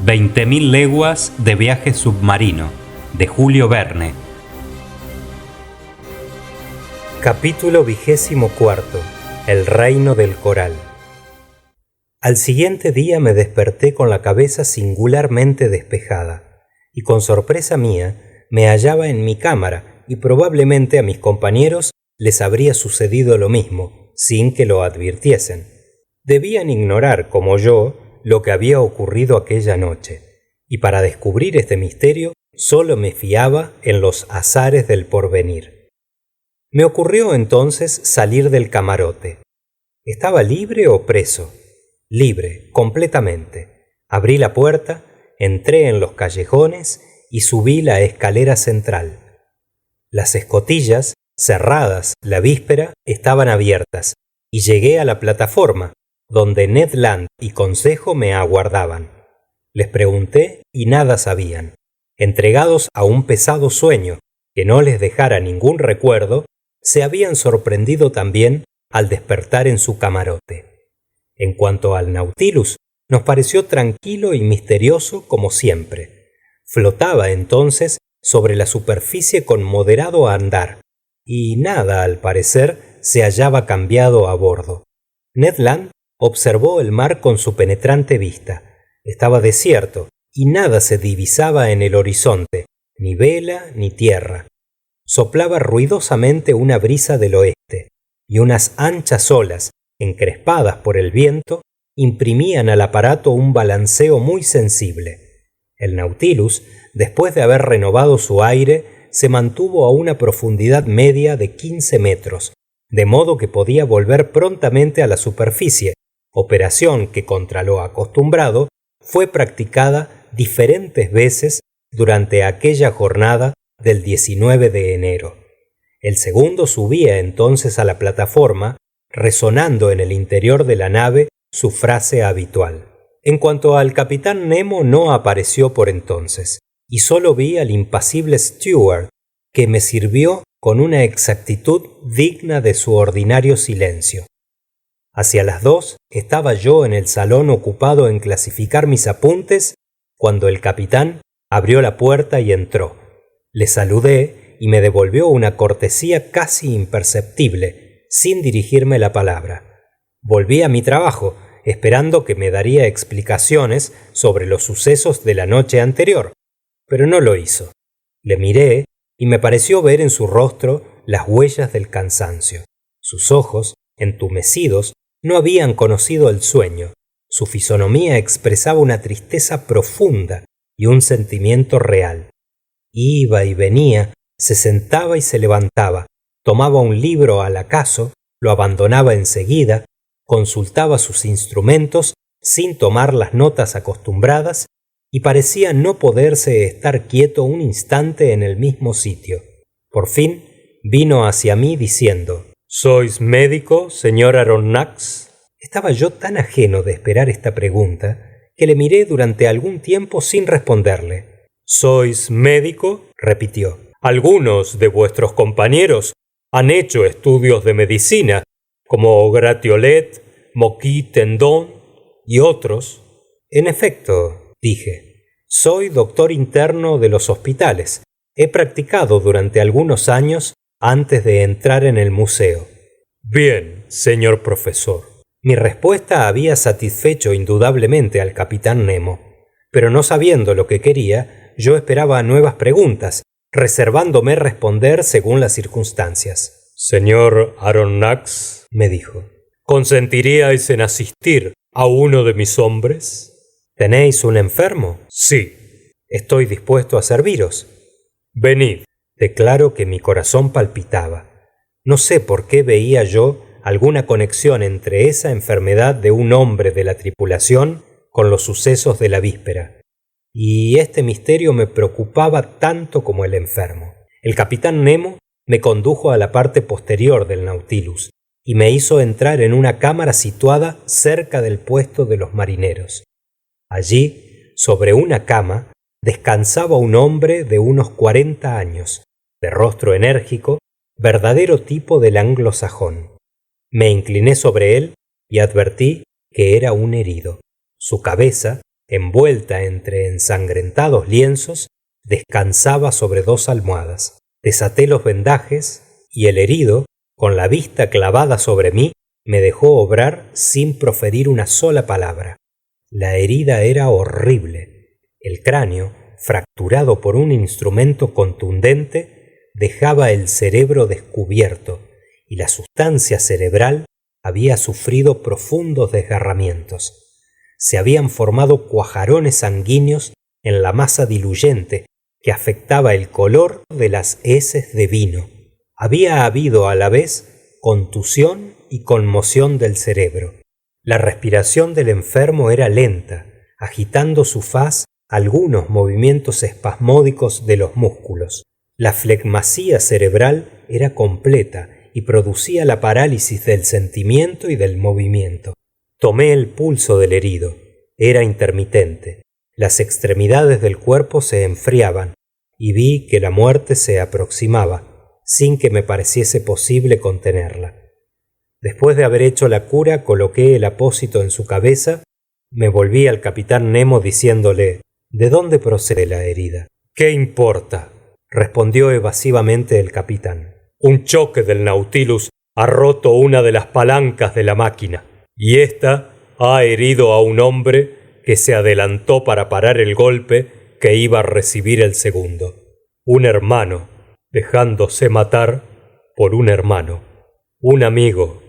20.000 leguas de viaje submarino, de Julio Verne. Capítulo 24. El reino del coral. Al siguiente día me desperté con la cabeza singularmente despejada, y con sorpresa mía me hallaba en mi cámara, y probablemente a mis compañeros les habría sucedido lo mismo, sin que lo advirtiesen. Debían ignorar, como yo, lo que había ocurrido aquella noche, y para descubrir este misterio solo me fiaba en los azares del porvenir. Me ocurrió entonces salir del camarote. ¿Estaba libre o preso? Libre, completamente. Abrí la puerta, entré en los callejones y subí la escalera central. Las escotillas, cerradas la víspera, estaban abiertas, y llegué a la plataforma, donde Ned Land y Consejo me aguardaban. Les pregunté y nada sabían. Entregados a un pesado sueño que no les dejara ningún recuerdo, se habían sorprendido también al despertar en su camarote. En cuanto al Nautilus, nos pareció tranquilo y misterioso como siempre. Flotaba entonces sobre la superficie con moderado andar, y nada, al parecer, se hallaba cambiado a bordo. Ned Land observó el mar con su penetrante vista. Estaba desierto, y nada se divisaba en el horizonte, ni vela ni tierra. Soplaba ruidosamente una brisa del oeste, y unas anchas olas, encrespadas por el viento, imprimían al aparato un balanceo muy sensible. El Nautilus, después de haber renovado su aire, se mantuvo a una profundidad media de 15 metros, de modo que podía volver prontamente a la superficie, operación que, contra lo acostumbrado, fue practicada diferentes veces durante aquella jornada del 19 de enero. El segundo subía entonces a la plataforma, resonando en el interior de la nave su frase habitual. En cuanto al capitán Nemo, no apareció por entonces, y solo vi al impasible Steward, que me sirvió con una exactitud digna de su ordinario silencio. Hacia las 2 estaba yo en el salón ocupado en clasificar mis apuntes, cuando el capitán abrió la puerta y entró. Le saludé y me devolvió una cortesía casi imperceptible, sin dirigirme la palabra. Volví a mi trabajo, esperando que me daría explicaciones sobre los sucesos de la noche anterior, pero no lo hizo. Le miré y me pareció ver en su rostro las huellas del cansancio. Sus ojos, entumecidos, no habían conocido el sueño. Su fisonomía expresaba una tristeza profunda y un sentimiento real. Iba y venía, se sentaba y se levantaba, tomaba un libro al acaso, lo abandonaba enseguida, consultaba sus instrumentos sin tomar las notas acostumbradas y parecía no poderse estar quieto un instante en el mismo sitio. Por fin vino hacia mí diciendo: ¿Sois médico, señor Aronnax? Estaba yo tan ajeno de esperar esta pregunta que le miré durante algún tiempo sin responderle. ¿Sois médico?, repitió. Algunos de vuestros compañeros han hecho estudios de medicina, como Gratiolet, Moquit Tendon y otros. En efecto, dije, soy doctor interno de los hospitales. He practicado durante algunos años antes de entrar en el museo. Bien, señor profesor. Mi respuesta había satisfecho indudablemente al capitán Nemo, pero no sabiendo lo que quería, yo esperaba nuevas preguntas, reservándome responder según las circunstancias. Señor Aronnax, me dijo, ¿consentiríais en asistir a uno de mis hombres? ¿Tenéis un enfermo? Sí. Estoy dispuesto a serviros. Venid. Declaro que mi corazón palpitaba. No sé por qué veía yo alguna conexión entre esa enfermedad de un hombre de la tripulación con los sucesos de la víspera. Y este misterio me preocupaba tanto como el enfermo. El capitán Nemo me condujo a la parte posterior del Nautilus y me hizo entrar en una cámara situada cerca del puesto de los marineros. Allí, sobre una cama, descansaba un hombre de unos 40 años, de rostro enérgico, verdadero tipo del anglosajón. Me incliné sobre él y advertí que era un herido. Su cabeza, envuelta entre ensangrentados lienzos, descansaba sobre 2 almohadas. Desaté los vendajes y el herido, con la vista clavada sobre mí, me dejó obrar sin proferir una sola palabra. La herida era horrible. El cráneo, fracturado por un instrumento contundente, dejaba el cerebro descubierto y la sustancia cerebral había sufrido profundos desgarramientos. Se habían formado cuajarones sanguíneos en la masa diluyente que afectaba el color de las heces de vino. Había habido a la vez contusión y conmoción del cerebro. La respiración del enfermo era lenta, agitando su faz algunos movimientos espasmódicos de los músculos. La flegmasía cerebral era completa y producía la parálisis del sentimiento y del movimiento. Tomé el pulso del herido. Era intermitente. Las extremidades del cuerpo se enfriaban y vi que la muerte se aproximaba, sin que me pareciese posible contenerla. Después de haber hecho la cura, coloqué el apósito en su cabeza, me volví al capitán Nemo diciéndole: ¿de dónde procede la herida? ¿Qué importa?, respondió evasivamente el capitán. Un choque del Nautilus ha roto una de las palancas de la máquina, y ésta ha herido a un hombre que se adelantó para parar el golpe que iba a recibir el segundo. Un hermano, dejándose matar por un hermano. Un amigo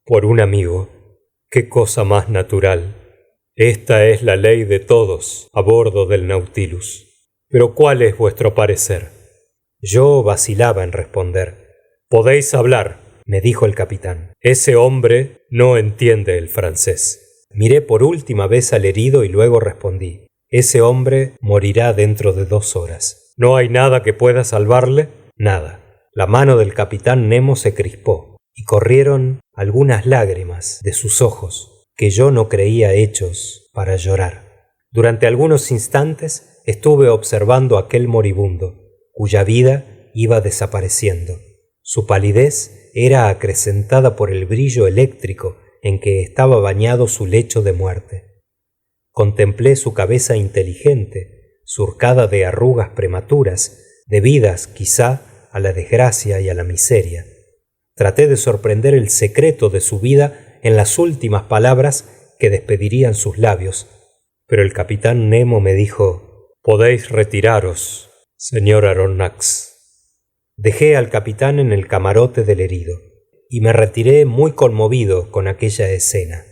por un amigo. Qué cosa más natural. Esta es la ley de todos a bordo del Nautilus. Pero ¿cuál es vuestro parecer? Yo vacilaba en responder. Podéis hablar, me dijo el capitán. Ese hombre no entiende el francés. Miré por última vez al herido y luego respondí: ese hombre morirá dentro de 2 horas. ¿No hay nada que pueda salvarle? Nada. La mano del capitán Nemo se crispó y corrieron algunas lágrimas de sus ojos, que yo no creía hechos para llorar. Durante algunos instantes estuve observando a aquel moribundo, cuya vida iba desapareciendo. Su palidez era acrecentada por el brillo eléctrico en que estaba bañado su lecho de muerte. Contemplé su cabeza inteligente, surcada de arrugas prematuras, debidas quizá a la desgracia y a la miseria. Traté de sorprender el secreto de su vida en las últimas palabras que despedirían sus labios, pero el capitán Nemo me dijo: podéis retiraros, señor Aronnax. Dejé al capitán en el camarote del herido y me retiré muy conmovido con aquella escena.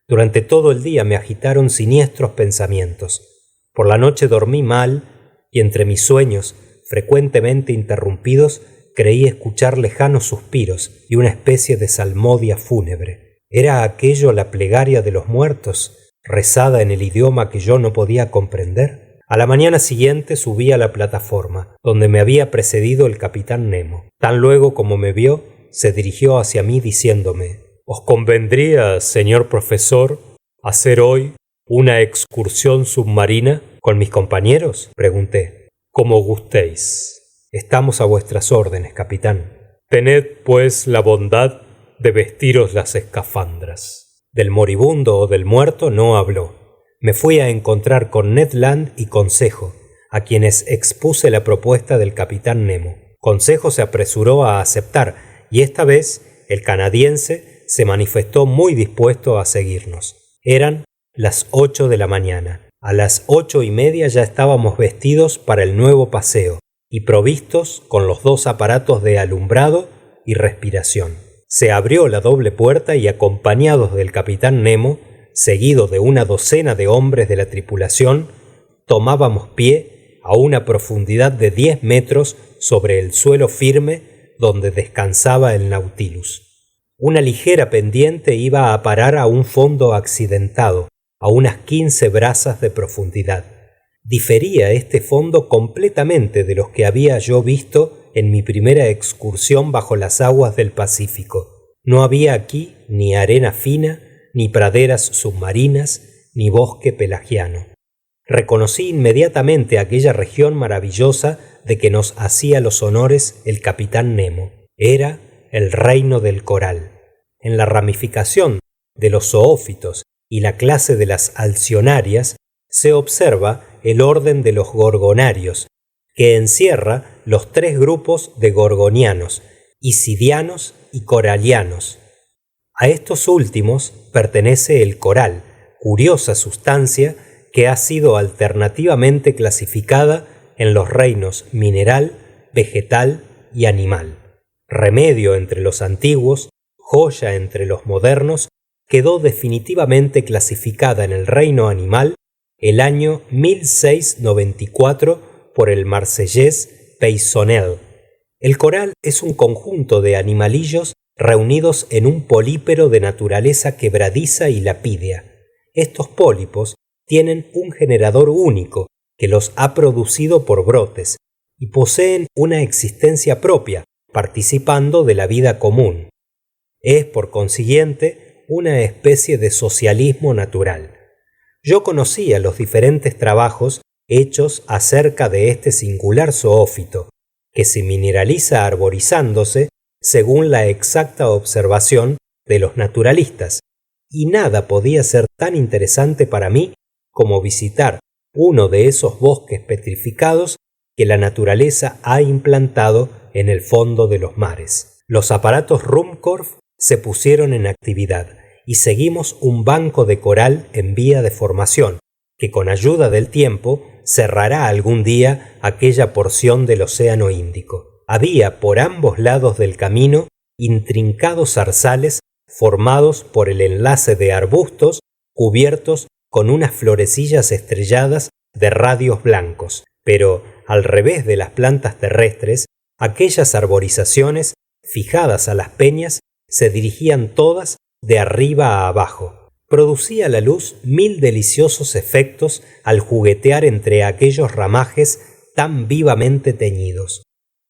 Durante todo el día me agitaron siniestros pensamientos. Por la noche dormí mal y entre mis sueños, frecuentemente interrumpidos, creí escuchar lejanos suspiros y una especie de salmodia fúnebre. ¿Era aquello la plegaria de los muertos, rezada en el idioma que yo no podía comprender? A la mañana siguiente subí a la plataforma, donde me había precedido el capitán Nemo. Tan luego como me vio, se dirigió hacia mí diciéndome: ¿os convendría, señor profesor, hacer hoy una excursión submarina con mis compañeros? Pregunté. Como gustéis. Estamos a vuestras órdenes, capitán. Tened, pues, la bondad de vestiros las escafandras. Del moribundo o del muerto no habló. Me fui a encontrar con Ned Land y Consejo, a quienes expuse la propuesta del capitán Nemo. Consejo se apresuró a aceptar, y esta vez el canadiense se manifestó muy dispuesto a seguirnos. Eran las 8 de la mañana. A las 8:30 ya estábamos vestidos para el nuevo paseo y provistos con los 2 aparatos de alumbrado y respiración. Se abrió la doble puerta y, acompañados del capitán Nemo, seguido de una docena de hombres de la tripulación, tomábamos pie a una profundidad de 10 metros sobre el suelo firme donde descansaba el Nautilus. Una ligera pendiente iba a parar a un fondo accidentado, a unas 15 brazas de profundidad. Difería este fondo completamente de los que había yo visto en mi primera excursión bajo las aguas del Pacífico. No había aquí ni arena fina, ni praderas submarinas, ni bosque pelagiano. Reconocí inmediatamente aquella región maravillosa de que nos hacía los honores el capitán Nemo. Era el reino del coral. En la ramificación de los zoófitos y la clase de las alcionarias se observa el orden de los gorgonarios, que encierra los tres grupos de gorgonianos, isidianos y coralianos. A estos últimos pertenece el coral, curiosa sustancia que ha sido alternativamente clasificada en los reinos mineral, vegetal y animal. Remedio entre los antiguos, joya entre los modernos, quedó definitivamente clasificada en el reino animal el año 1694 por el marsellés Peysonnel. El coral es un conjunto de animalillos reunidos en un polípero de naturaleza quebradiza y lapídea. Estos pólipos tienen un generador único que los ha producido por brotes y poseen una existencia propia, participando de la vida común. Es, por consiguiente, una especie de socialismo natural. Yo conocía los diferentes trabajos hechos acerca de este singular zoófito, que se mineraliza arborizándose según la exacta observación de los naturalistas, y nada podía ser tan interesante para mí como visitar uno de esos bosques petrificados que la naturaleza ha implantado en el fondo de los mares. Los aparatos Ruhmkorff se pusieron en actividad y seguimos un banco de coral en vía de formación, que con ayuda del tiempo cerrará algún día aquella porción del océano Índico. Había por ambos lados del camino intrincados zarzales formados por el enlace de arbustos cubiertos con unas florecillas estrelladas de radios blancos, pero al revés de las plantas terrestres, aquellas arborizaciones fijadas a las peñas se dirigían todas de arriba a abajo. Producía la luz mil deliciosos efectos al juguetear entre aquellos ramajes tan vivamente teñidos.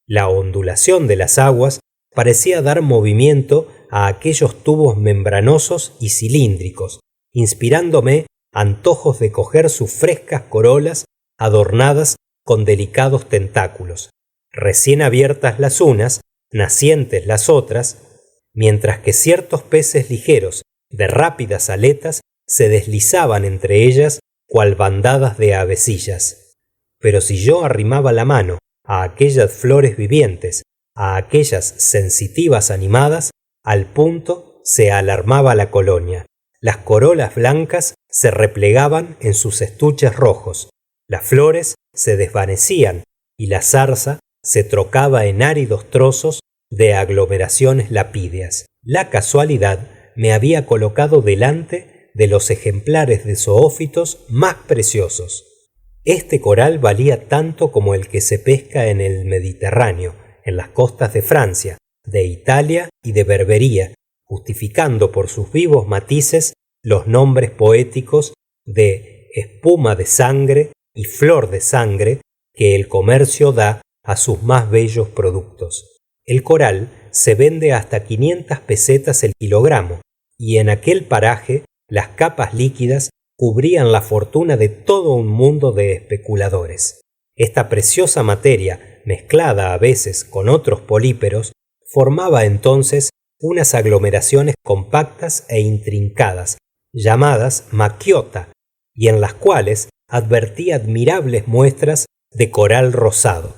La ondulación de las aguas parecía dar movimiento a aquellos tubos membranosos y cilíndricos, inspirándome antojos de coger sus frescas corolas adornadas con delicados tentáculos. Recién abiertas las unas, nacientes las otras, mientras que ciertos peces ligeros de rápidas aletas se deslizaban entre ellas cual bandadas de avecillas. Pero si yo arrimaba la mano a aquellas flores vivientes, a aquellas sensitivas animadas, al punto se alarmaba la colonia. Las corolas blancas se replegaban en sus estuches rojos, las flores se desvanecían y la zarza se trocaba en áridos trozos de aglomeraciones lapídeas. La casualidad me había colocado delante de los ejemplares de zoófitos más preciosos. Este coral valía tanto como el que se pesca en el Mediterráneo, en las costas de Francia, de Italia y de Berbería, justificando por sus vivos matices los nombres poéticos de espuma de sangre y flor de sangre que el comercio da a sus más bellos productos. El coral se vende hasta 500 pesetas el kilogramo, y en aquel paraje las capas líquidas cubrían la fortuna de todo un mundo de especuladores. Esta preciosa materia, mezclada a veces con otros políperos, formaba entonces unas aglomeraciones compactas e intrincadas, llamadas maquiota, y en las cuales advertí admirables muestras de coral rosado.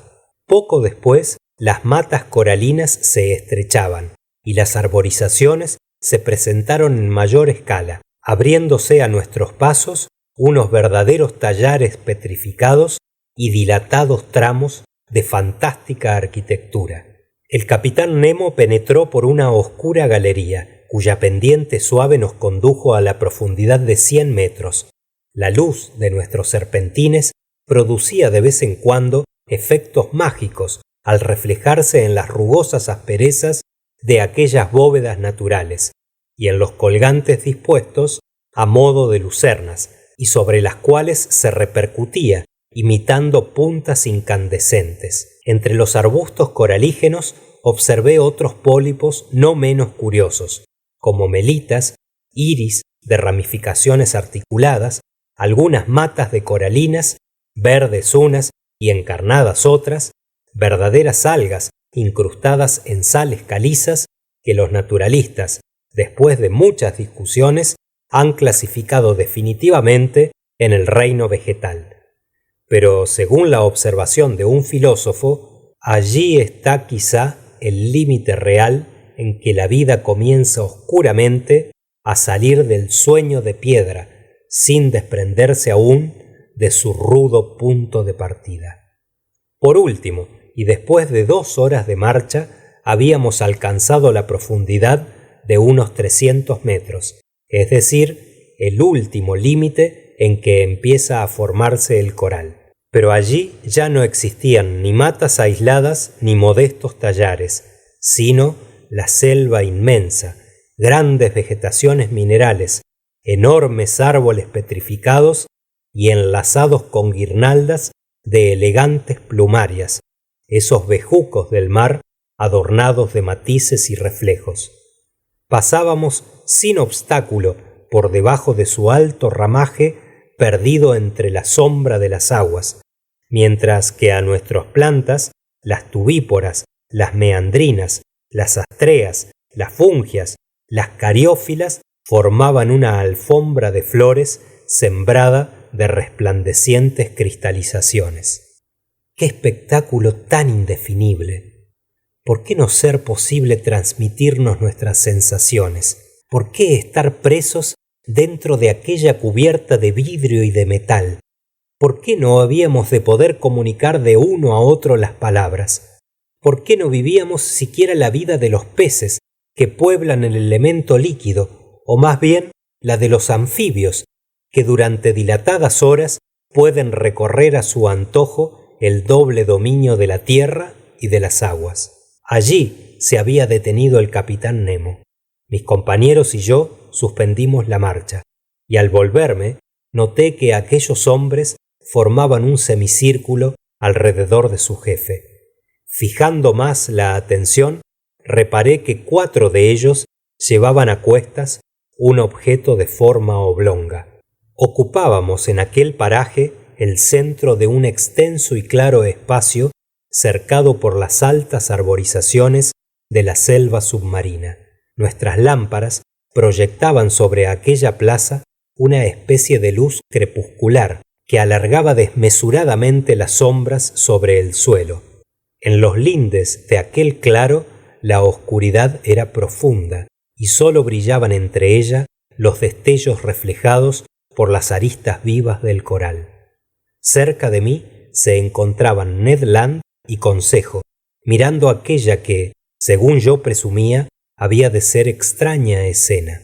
Poco después, las matas coralinas se estrechaban, y las arborizaciones se presentaron en mayor escala, abriéndose a nuestros pasos unos verdaderos tallares petrificados y dilatados tramos de fantástica arquitectura. El capitán Nemo penetró por una oscura galería, cuya pendiente suave nos condujo a la profundidad de 100 metros. La luz de nuestros serpentines producía de vez en cuando efectos mágicos al reflejarse en las rugosas asperezas de aquellas bóvedas naturales y en los colgantes dispuestos a modo de lucernas, y sobre las cuales se repercutía imitando puntas incandescentes. Entre los arbustos coralígenos observé otros pólipos no menos curiosos, como melitas, iris de ramificaciones articuladas, algunas matas de coralinas, verdes unas y encarnadas otras, verdaderas algas incrustadas en sales calizas que los naturalistas, después de muchas discusiones, han clasificado definitivamente en el reino vegetal. Pero según la observación de un filósofo, allí está quizá el límite real en que la vida comienza oscuramente a salir del sueño de piedra, sin desprenderse aún de su rudo punto de partida. Por último, y después de 2 horas de marcha, habíamos alcanzado la profundidad de unos 300 metros, es decir, el último límite en que empieza a formarse el coral. Pero allí ya no existían ni matas aisladas ni modestos tallares, sino la selva inmensa, grandes vegetaciones minerales, enormes árboles petrificados y enlazados con guirnaldas de elegantes plumarias, esos bejucos del mar adornados de matices y reflejos. Pasábamos sin obstáculo por debajo de su alto ramaje perdido entre la sombra de las aguas, mientras que a nuestras plantas, las tubíporas, las meandrinas, las astreas, las fungias, las cariófilas formaban una alfombra de flores sembrada de resplandecientes cristalizaciones. ¡Qué espectáculo tan indefinible! ¿Por qué no ser posible transmitirnos nuestras sensaciones? ¿Por qué estar presos dentro de aquella cubierta de vidrio y de metal? ¿Por qué no habíamos de poder comunicar de uno a otro las palabras? ¿Por qué no vivíamos siquiera la vida de los peces que pueblan el elemento líquido, o más bien la de los anfibios, que durante dilatadas horas pueden recorrer a su antojo el doble dominio de la tierra y de las aguas? Allí se había detenido el capitán Nemo. Mis compañeros y yo suspendimos la marcha, y al volverme noté que aquellos hombres formaban un semicírculo alrededor de su jefe. Fijando más la atención, reparé que 4 de ellos llevaban a cuestas un objeto de forma oblonga. Ocupábamos en aquel paraje el centro de un extenso y claro espacio cercado por las altas arborizaciones de la selva submarina. Nuestras lámparas proyectaban sobre aquella plaza una especie de luz crepuscular que alargaba desmesuradamente las sombras sobre el suelo. En los lindes de aquel claro la oscuridad era profunda y sólo brillaban entre ella los destellos reflejados por las aristas vivas del coral. Cerca de mí se encontraban Ned Land y Consejo, mirando aquella que, según yo presumía, había de ser extraña escena.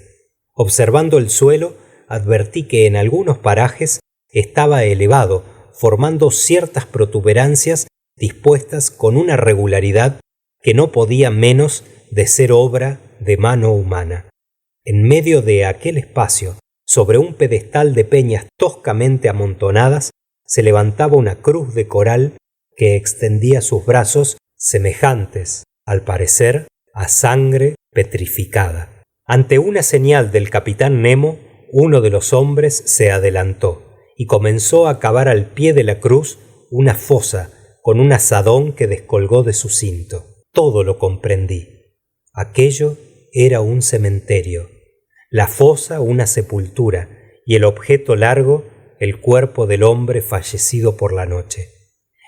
Observando el suelo, advertí que en algunos parajes estaba elevado, formando ciertas protuberancias dispuestas con una regularidad que no podía menos de ser obra de mano humana. En medio de aquel espacio, sobre un pedestal de peñas toscamente amontonadas, se levantaba una cruz de coral que extendía sus brazos semejantes, al parecer, a sangre petrificada. Ante una señal del capitán Nemo, uno de los hombres se adelantó y comenzó a cavar al pie de la cruz una fosa con un azadón que descolgó de su cinto. Todo lo comprendí. Aquello era un cementerio, la fosa una sepultura y el objeto largo el cuerpo del hombre fallecido por la noche.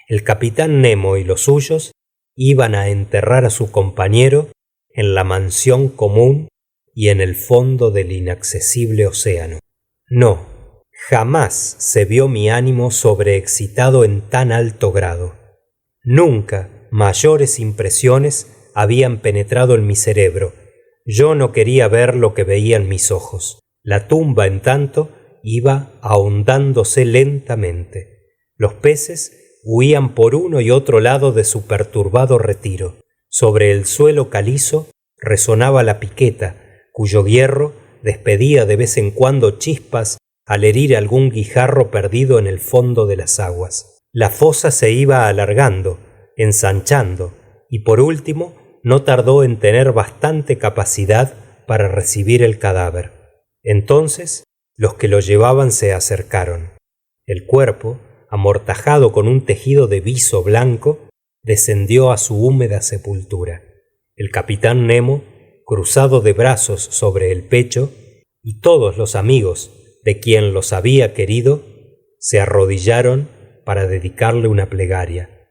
El capitán Nemo y los suyos iban a enterrar a su compañero en la mansión común y en el fondo del inaccesible océano. No, jamás se vio mi ánimo sobreexcitado en tan alto grado. Nunca mayores impresiones habían penetrado en mi cerebro. Yo no quería ver lo que veían mis ojos. La tumba, en tanto, iba ahondándose lentamente. Los peces huían por uno y otro lado de su perturbado retiro. Sobre el suelo calizo resonaba la piqueta, cuyo hierro despedía de vez en cuando chispas al herir algún guijarro perdido en el fondo de las aguas. La fosa se iba alargando, ensanchando, y por último no tardó en tener bastante capacidad para recibir el cadáver. Entonces los que lo llevaban se acercaron. El cuerpo, amortajado con un tejido de viso blanco, descendió a su húmeda sepultura. El capitán Nemo, cruzado de brazos sobre el pecho, y todos los amigos de quien los había querido, se arrodillaron para dedicarle una plegaria.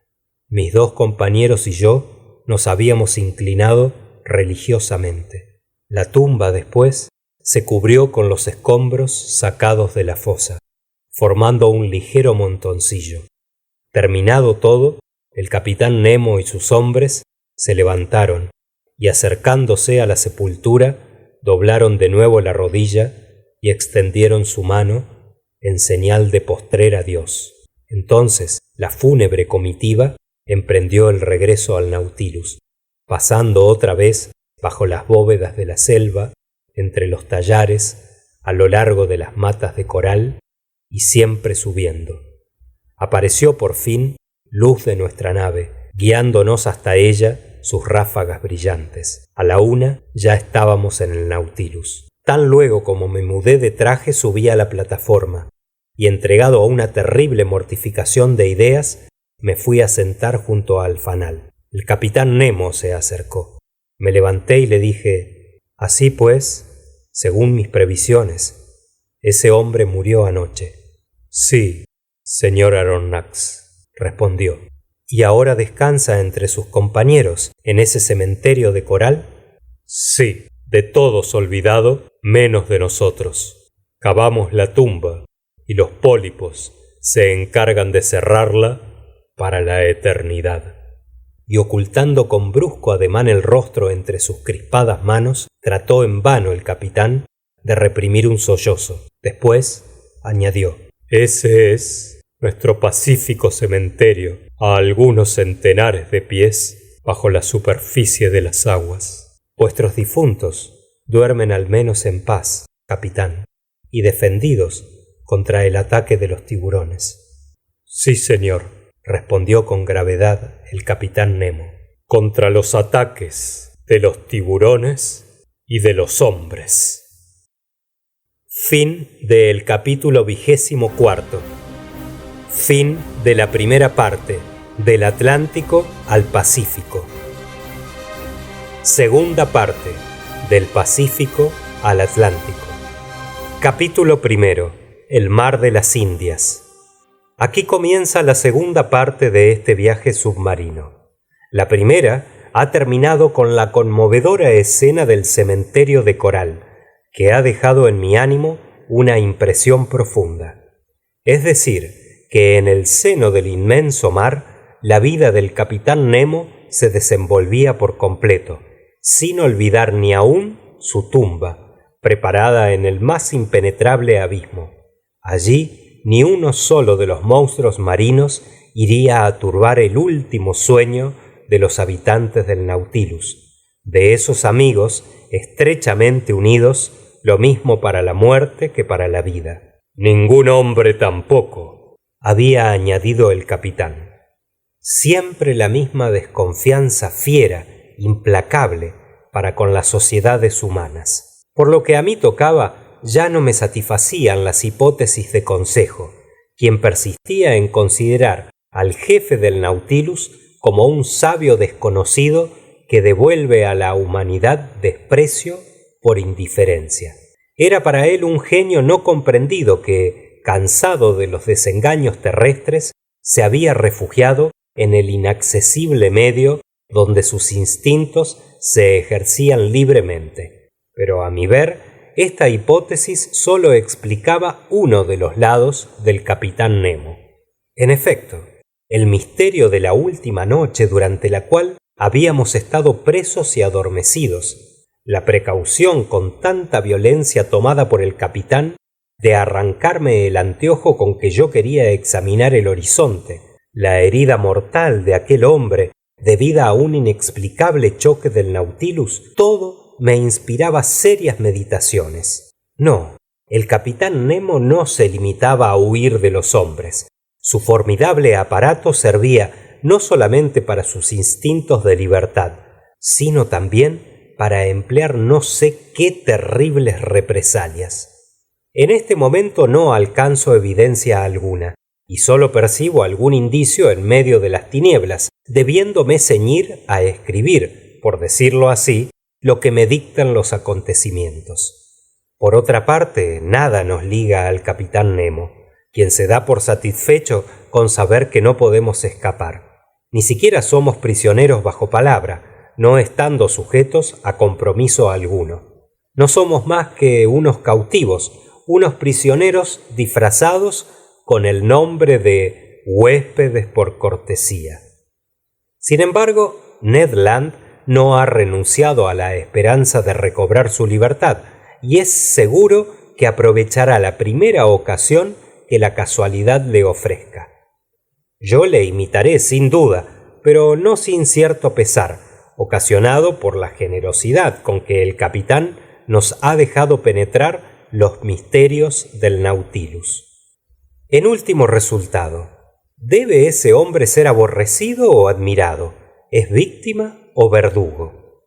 Mis dos compañeros y yo nos habíamos inclinado religiosamente. La tumba después se cubrió con los escombros sacados de la fosa, formando un ligero montoncillo. Terminado todo, el capitán Nemo y sus hombres se levantaron y, acercándose a la sepultura, doblaron de nuevo la rodilla y extendieron su mano en señal de postrer adiós. Entonces la fúnebre comitiva emprendió el regreso al Nautilus, pasando otra vez bajo las bóvedas de la selva, entre los tallares, a lo largo de las matas de coral, y siempre subiendo. Apareció por fin luz de nuestra nave, guiándonos hasta ella sus ráfagas brillantes. A la 1 ya estábamos en el Nautilus. Tan luego como me mudé de traje subí a la plataforma, y entregado a una terrible mortificación de ideas, me fui a sentar junto al fanal. El capitán Nemo se acercó. Me levanté y le dije: así pues, según mis previsiones, ese hombre murió anoche. Sí, señor Aronnax, respondió. ¿Y ahora descansa entre sus compañeros en ese cementerio de coral? Sí, de todos olvidado, menos de nosotros. Cavamos la tumba y los pólipos se encargan de cerrarla para la eternidad. Y ocultando con brusco ademán el rostro entre sus crispadas manos, trató en vano el capitán de reprimir un sollozo. Después añadió: ese es nuestro pacífico cementerio, a algunos centenares de pies bajo la superficie de las aguas. Vuestros difuntos duermen al menos en paz, capitán, y defendidos contra el ataque de los tiburones. Sí, señor, respondió con gravedad el capitán Nemo. Contra los ataques de los tiburones y de los hombres. Fin del capítulo 24. Fin de la primera parte, del Atlántico al Pacífico. Segunda parte, del Pacífico al Atlántico. Capítulo primero, el Mar de las Indias. Aquí comienza la segunda parte de este viaje submarino. La primera ha terminado con la conmovedora escena del cementerio de coral, que ha dejado en mi ánimo una impresión profunda. Es decir, que en el seno del inmenso mar, la vida del capitán Nemo se desenvolvía por completo, sin olvidar ni aún su tumba, preparada en el más impenetrable abismo. Allí ni uno solo de los monstruos marinos iría a turbar el último sueño de los habitantes del Nautilus, de esos amigos estrechamente unidos, lo mismo para la muerte que para la vida. Ningún hombre tampoco, había añadido el capitán. Siempre la misma desconfianza fiera, implacable, para con las sociedades humanas. Por lo que a mí tocaba, ya no me satisfacían las hipótesis de Consejo, quien persistía en considerar al jefe del Nautilus como un sabio desconocido que devuelve a la humanidad desprecio por indiferencia. Era para él un genio no comprendido que, cansado de los desengaños terrestres, se había refugiado en el inaccesible medio donde sus instintos se ejercían libremente. Pero a mi ver, esta hipótesis sólo explicaba uno de los lados del capitán Nemo. En efecto, el misterio de la última noche durante la cual habíamos estado presos y adormecidos, la precaución con tanta violencia tomada por el capitán de arrancarme el anteojo con que yo quería examinar el horizonte, la herida mortal de aquel hombre debida a un inexplicable choque del Nautilus, todo me inspiraba serias meditaciones. No, el capitán Nemo no se limitaba a huir de los hombres. Su formidable aparato servía no solamente para sus instintos de libertad, sino también para emplear no sé qué terribles represalias. En este momento no alcanzo evidencia alguna, y sólo percibo algún indicio en medio de las tinieblas, debiéndome ceñir a escribir, por decirlo así, lo que me dictan los acontecimientos. Por otra parte, nada nos liga al capitán Nemo, quien se da por satisfecho con saber que no podemos escapar. Ni siquiera somos prisioneros bajo palabra, no estando sujetos a compromiso alguno. No somos más que unos cautivos, unos prisioneros disfrazados con el nombre de huéspedes por cortesía. Sin embargo, Ned Land no ha renunciado a la esperanza de recobrar su libertad y es seguro que aprovechará la primera ocasión que la casualidad le ofrezca. Yo le imitaré sin duda, pero no sin cierto pesar, ocasionado por la generosidad con que el capitán nos ha dejado penetrar los misterios del Nautilus. En último resultado, ¿debe ese hombre ser aborrecido o admirado? ¿Es víctima o verdugo?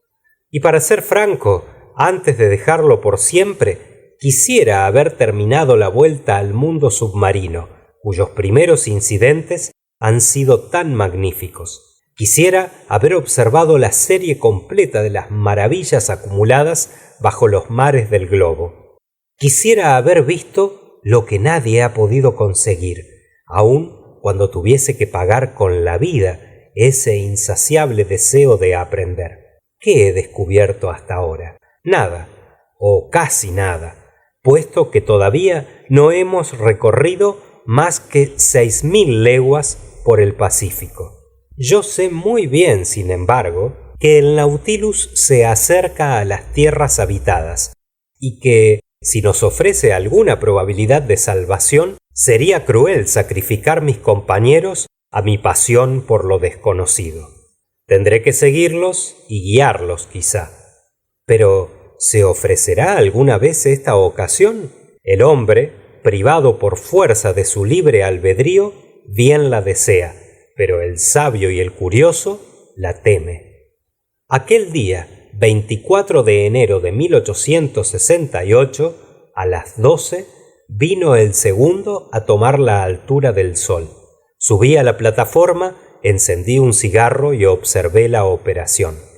Y para ser franco, antes de dejarlo por siempre, quisiera haber terminado la vuelta al mundo submarino, cuyos primeros incidentes han sido tan magníficos. Quisiera haber observado la serie completa de las maravillas acumuladas bajo los mares del globo. Quisiera haber visto lo que nadie ha podido conseguir, aun cuando tuviese que pagar con la vida ese insaciable deseo de aprender. ¿Qué he descubierto hasta ahora? Nada, o casi nada, puesto que todavía no hemos recorrido más que 6000 leguas por el Pacífico. Yo sé muy bien, sin embargo, que el Nautilus se acerca a las tierras habitadas y que, si nos ofrece alguna probabilidad de salvación, sería cruel sacrificar mis compañeros a mi pasión por lo desconocido. Tendré que seguirlos y guiarlos quizá. Pero, ¿se ofrecerá alguna vez esta ocasión? El hombre, privado por fuerza de su libre albedrío, bien la desea, pero el sabio y el curioso la teme. Aquel día, 24 de enero de 1868, a las 12, vino el segundo a tomar la altura del sol. Subí a la plataforma, encendí un cigarro y observé la operación.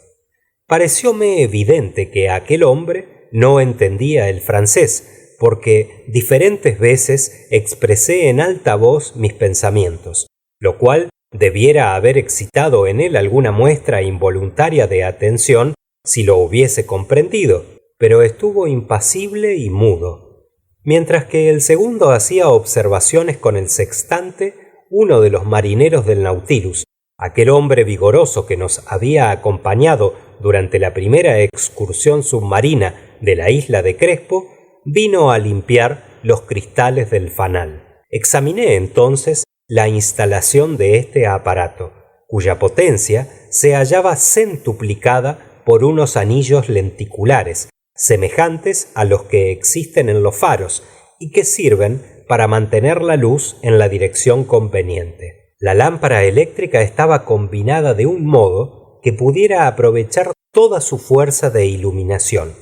Parecióme evidente que aquel hombre no entendía el francés, porque diferentes veces expresé en alta voz mis pensamientos, lo cual debiera haber excitado en él alguna muestra involuntaria de atención si lo hubiese comprendido, pero estuvo impasible y mudo. Mientras que el segundo hacía observaciones con el sextante, uno de los marineros del Nautilus, aquel hombre vigoroso que nos había acompañado durante la primera excursión submarina de la isla de Crespo, vino a limpiar los cristales del fanal. Examiné entonces la instalación de este aparato, cuya potencia se hallaba centuplicada por unos anillos lenticulares, semejantes a los que existen en los faros y que sirven para mantener la luz en la dirección conveniente. La lámpara eléctrica estaba combinada de un modo que pudiera aprovechar toda su fuerza de iluminación.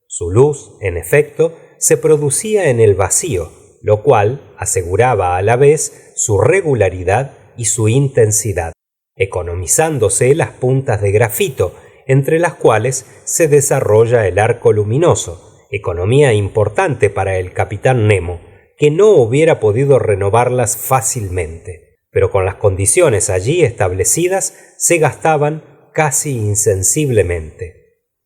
Su luz, en efecto, se producía en el vacío, lo cual aseguraba a la vez su regularidad y su intensidad, economizándose las puntas de grafito, entre las cuales se desarrolla el arco luminoso, economía importante para el capitán Nemo, que no hubiera podido renovarlas fácilmente, pero con las condiciones allí establecidas se gastaban casi insensiblemente.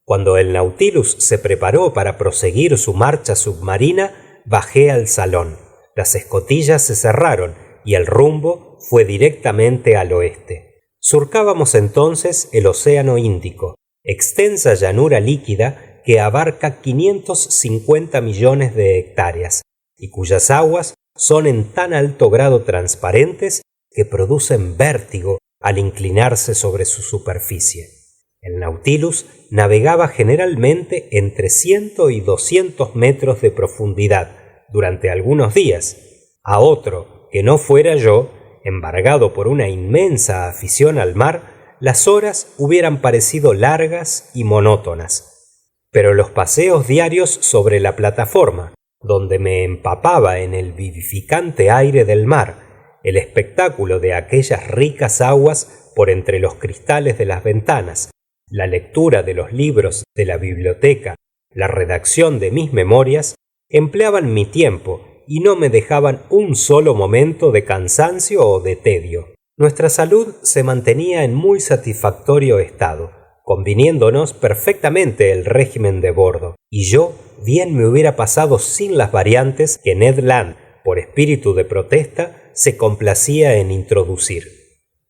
Cuando el Nautilus se preparó para proseguir su marcha submarina, bajé al salón. Las escotillas se cerraron y el rumbo fue directamente al oeste. Surcábamos entonces el Océano Índico, extensa llanura líquida que abarca 550 millones de hectáreas y cuyas aguas son en tan alto grado transparentes que producen vértigo al inclinarse sobre su superficie. El Nautilus navegaba generalmente entre 100 y 200 metros de profundidad durante algunos días. A otro que no fuera yo, embargado por una inmensa afición al mar, las horas hubieran parecido largas y monótonas. Pero los paseos diarios sobre la plataforma, donde me empapaba en el vivificante aire del mar, el espectáculo de aquellas ricas aguas por entre los cristales de las ventanas, la lectura de los libros de la biblioteca, la redacción de mis memorias, empleaban mi tiempo y no me dejaban un solo momento de cansancio o de tedio. Nuestra salud se mantenía en muy satisfactorio estado, conviniéndonos perfectamente el régimen de bordo, y yo bien me hubiera pasado sin las variantes que Ned Land, por espíritu de protesta, se complacía en introducir.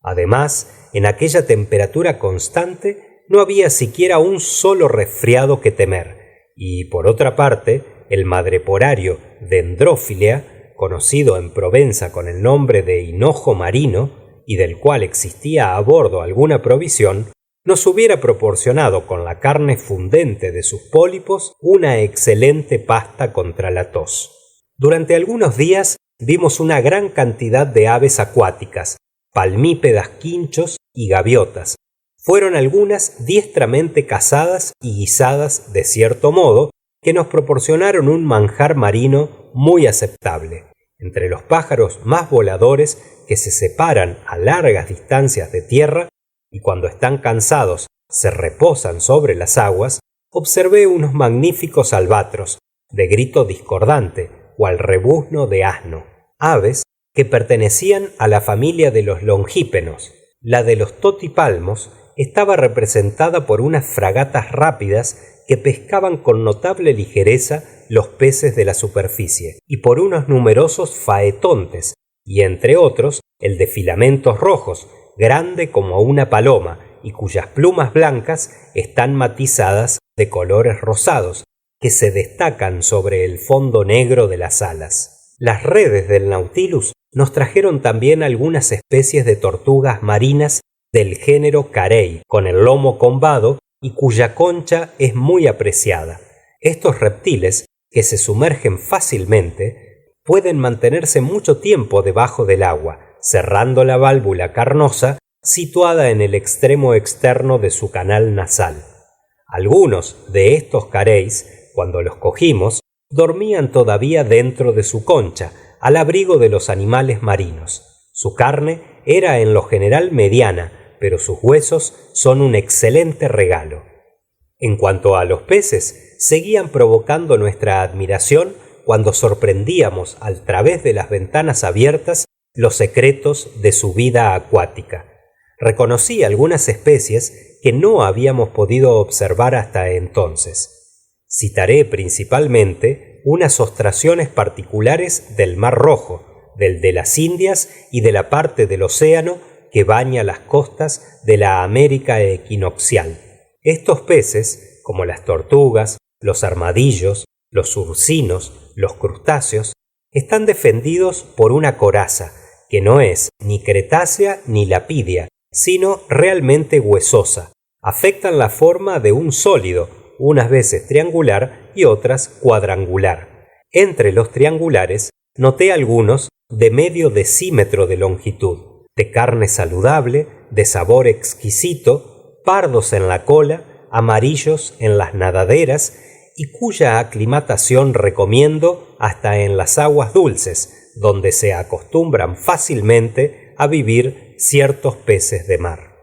Además, en aquella temperatura constante no había siquiera un solo resfriado que temer, y por otra parte, el madreporario Dendrophilea, conocido en Provenza con el nombre de hinojo marino, y del cual existía a bordo alguna provisión, nos hubiera proporcionado con la carne fundente de sus pólipos una excelente pasta contra la tos. Durante algunos días vimos una gran cantidad de aves acuáticas, palmípedas, quinchos y gaviotas. Fueron algunas diestramente cazadas y guisadas de cierto modo, que nos proporcionaron un manjar marino muy aceptable. Entre los pájaros más voladores que se separan a largas distancias de tierra y cuando están cansados se reposan sobre las aguas, observé unos magníficos albatros, de grito discordante, o al rebuzno de asno, aves que pertenecían a la familia de los longípenos. La de los totipalmos estaba representada por unas fragatas rápidas que pescaban con notable ligereza los peces de la superficie, y por unos numerosos faetontes, y entre otros el de filamentos rojos, grande como una paloma, y cuyas plumas blancas están matizadas de colores rosados, que se destacan sobre el fondo negro de las alas. Las redes del Nautilus nos trajeron también algunas especies de tortugas marinas del género Carey, con el lomo combado y cuya concha es muy apreciada. Estos reptiles, que se sumergen fácilmente, pueden mantenerse mucho tiempo debajo del agua, cerrando la válvula carnosa situada en el extremo externo de su canal nasal. Algunos de estos careys, cuando los cogimos, dormían todavía dentro de su concha, al abrigo de los animales marinos. Su carne era en lo general mediana, pero sus huesos son un excelente regalo. En cuanto a los peces, seguían provocando nuestra admiración cuando sorprendíamos al través de las ventanas abiertas los secretos de su vida acuática. Reconocí algunas especies que no habíamos podido observar hasta entonces. Citaré principalmente unas ostraciones particulares del Mar Rojo, del de las Indias y de la parte del océano que baña las costas de la América equinoccial. Estos peces, como las tortugas, los armadillos, los ursinos, los crustáceos, están defendidos por una coraza, que no es ni cretácea ni lapidia, sino realmente huesosa. Afectan la forma de un sólido, unas veces triangular y otras cuadrangular. Entre los triangulares noté algunos de medio decímetro de longitud, de carne saludable, de sabor exquisito, pardos en la cola, amarillos en las nadaderas y cuya aclimatación recomiendo hasta en las aguas dulces, donde se acostumbran fácilmente a vivir ciertos peces de mar.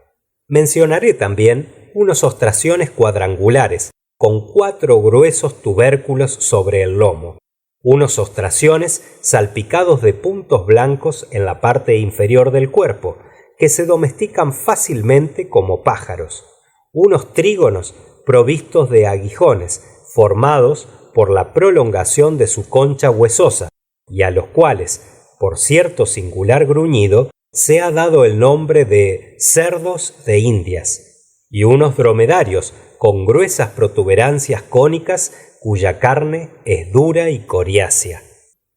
Mencionaré también unos ostraciones cuadrangulares, con 4 gruesos tubérculos sobre el lomo, unos ostraciones salpicados de puntos blancos en la parte inferior del cuerpo, que se domestican fácilmente como pájaros, unos trígonos provistos de aguijones, formados por la prolongación de su concha huesosa, y a los cuales, por cierto singular gruñido, se ha dado el nombre de cerdos de Indias, y unos dromedarios con gruesas protuberancias cónicas cuya carne es dura y coriácea.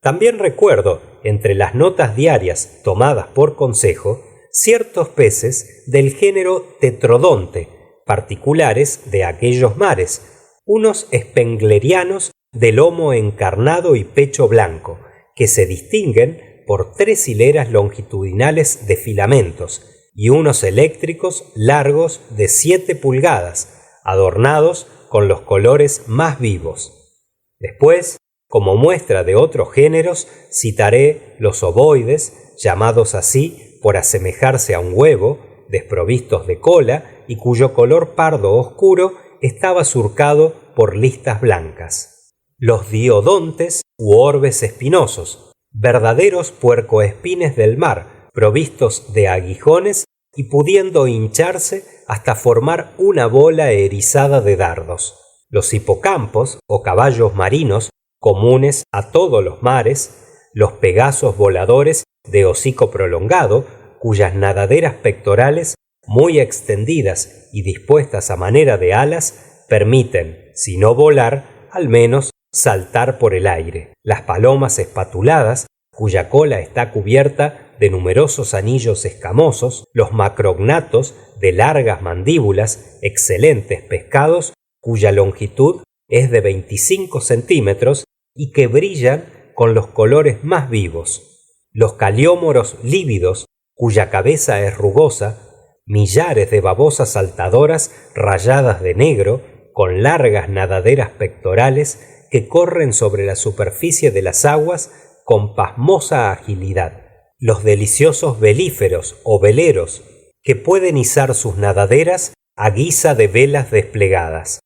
También recuerdo, entre las notas diarias tomadas por consejo, ciertos peces del género Tetrodonte, particulares de aquellos mares, unos spenglerianos de lomo encarnado y pecho blanco, que se distinguen por 3 hileras longitudinales de filamentos, y unos eléctricos largos de 7 pulgadas, adornados con los colores más vivos. Después, como muestra de otros géneros, citaré los ovoides, llamados así por asemejarse a un huevo, desprovistos de cola y cuyo color pardo oscuro estaba surcado por listas blancas. los diodontes u orbes espinosos, verdaderos puercoespines del mar, provistos de aguijones y pudiendo hincharse hasta formar una bola erizada de dardos. Los hipocampos o caballos marinos, comunes a todos los mares, los pegasos voladores de hocico prolongado, cuyas nadaderas pectorales, muy extendidas y dispuestas a manera de alas, permiten, si no volar, al menos saltar por el aire. Las palomas espatuladas, cuya cola está cubierta de numerosos anillos escamosos, los macrognatos de largas mandíbulas, excelentes pescados, cuya longitud es de 25 centímetros y que brillan con los colores más vivos, los caliómoros lívidos, cuya cabeza es rugosa, millares de babosas saltadoras rayadas de negro, con largas nadaderas pectorales que corren sobre la superficie de las aguas con pasmosa agilidad, los deliciosos velíferos o veleros, que pueden izar sus nadaderas a guisa de velas desplegadas,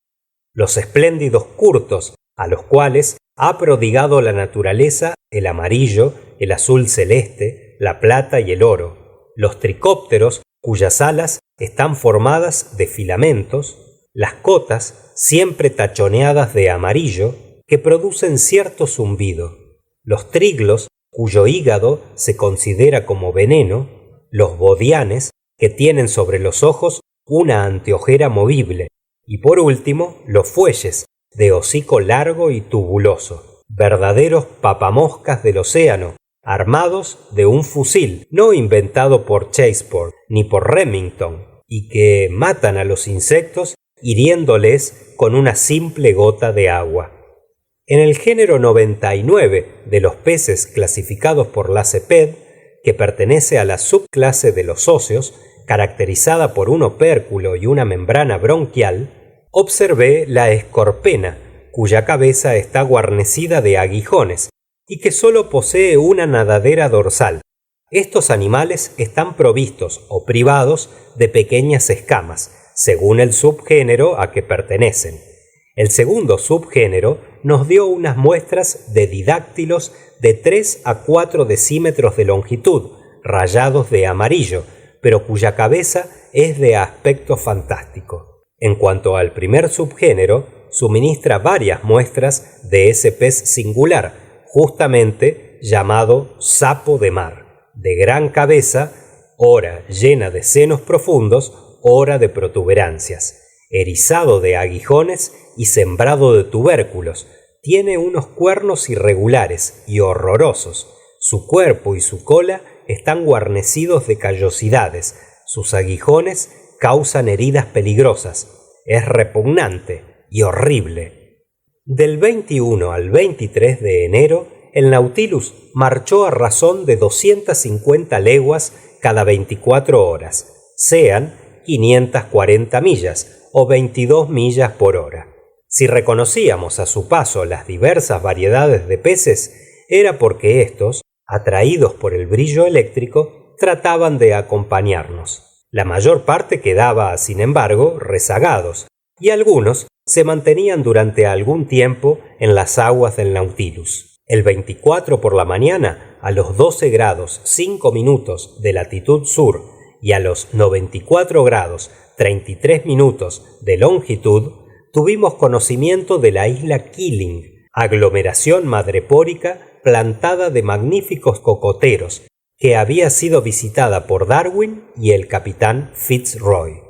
los espléndidos curtos, a los cuales ha prodigado la naturaleza el amarillo, el azul celeste, la plata y el oro, los tricópteros, cuyas alas están formadas de filamentos, las cotas, siempre tachoneadas de amarillo, que producen cierto zumbido, los triglos, cuyo hígado se considera como veneno, los bodianes, que tienen sobre los ojos una anteojera movible, y por último, los fuelles, de hocico largo y tubuloso, verdaderos papamoscas del océano, armados de un fusil no inventado por Chasseport ni por Remington, y que matan a los insectos hiriéndoles con una simple gota de agua. En el género 99 de los peces clasificados por la CEPED, que pertenece a la subclase de los óseos, caracterizada por un opérculo y una membrana bronquial, observé la escorpena, cuya cabeza está guarnecida de aguijones y que sólo posee una nadadera dorsal. Estos animales están provistos o privados de pequeñas escamas, según el subgénero a que pertenecen. El segundo subgénero nos dio unas muestras de didáctilos de 3 a 4 decímetros de longitud, rayados de amarillo, pero cuya cabeza es de aspecto fantástico. En cuanto al primer subgénero, suministra varias muestras de ese pez singular, justamente llamado sapo de mar, de gran cabeza, ora llena de senos profundos, ora de protuberancias, erizado de aguijones y sembrado de tubérculos. Tiene unos cuernos irregulares y horrorosos. Su cuerpo y su cola están guarnecidos de callosidades. Sus aguijones causan heridas peligrosas. Es repugnante y horrible. Del 21 al 23 de enero, el Nautilus marchó a razón de 250 leguas cada 24 horas, sean 540 millas o 22 millas por hora. Si reconocíamos a su paso las diversas variedades de peces, era porque éstos, atraídos por el brillo eléctrico, trataban de acompañarnos. La mayor parte quedaba, sin embargo, rezagados, y algunos se mantenían durante algún tiempo en las aguas del Nautilus. El 24 por la mañana, a los 12 grados 5 minutos de latitud sur y a los 94 grados 33 minutos de longitud, tuvimos conocimiento de la isla Keeling, aglomeración madrepórica plantada de magníficos cocoteros, que había sido visitada por Darwin y el capitán Fitzroy.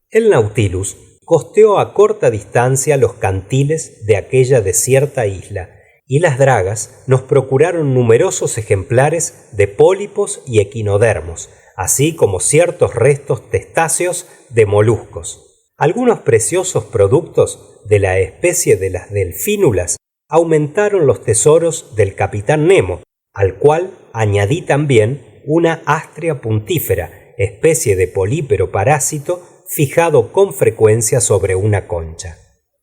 El Nautilus costeó a corta distancia los cantiles de aquella desierta isla, y las dragas nos procuraron numerosos ejemplares de pólipos y equinodermos, así como ciertos restos testáceos de moluscos. Algunos preciosos productos de la especie de las delfínulas aumentaron los tesoros del capitán Nemo, al cual añadí también una astria puntífera, especie de polípero parásito fijado con frecuencia sobre una concha.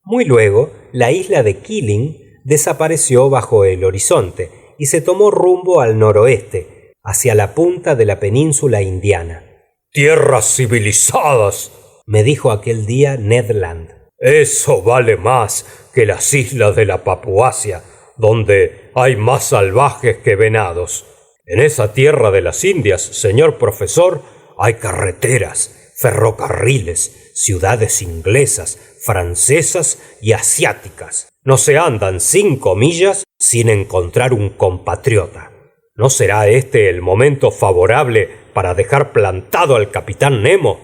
Muy luego, la isla de Keeling desapareció bajo el horizonte y se tomó rumbo al noroeste, hacia la punta de la península indiana. «Tierras civilizadas», me dijo aquel día Ned Land. Eso vale más que las islas de la Papuasia, donde hay más salvajes que venados. En esa tierra de las Indias, señor profesor, hay carreteras, ferrocarriles, ciudades inglesas, francesas y asiáticas. No se andan 5 millas sin encontrar un compatriota. ¿No será este el momento favorable para dejar plantado al capitán Nemo?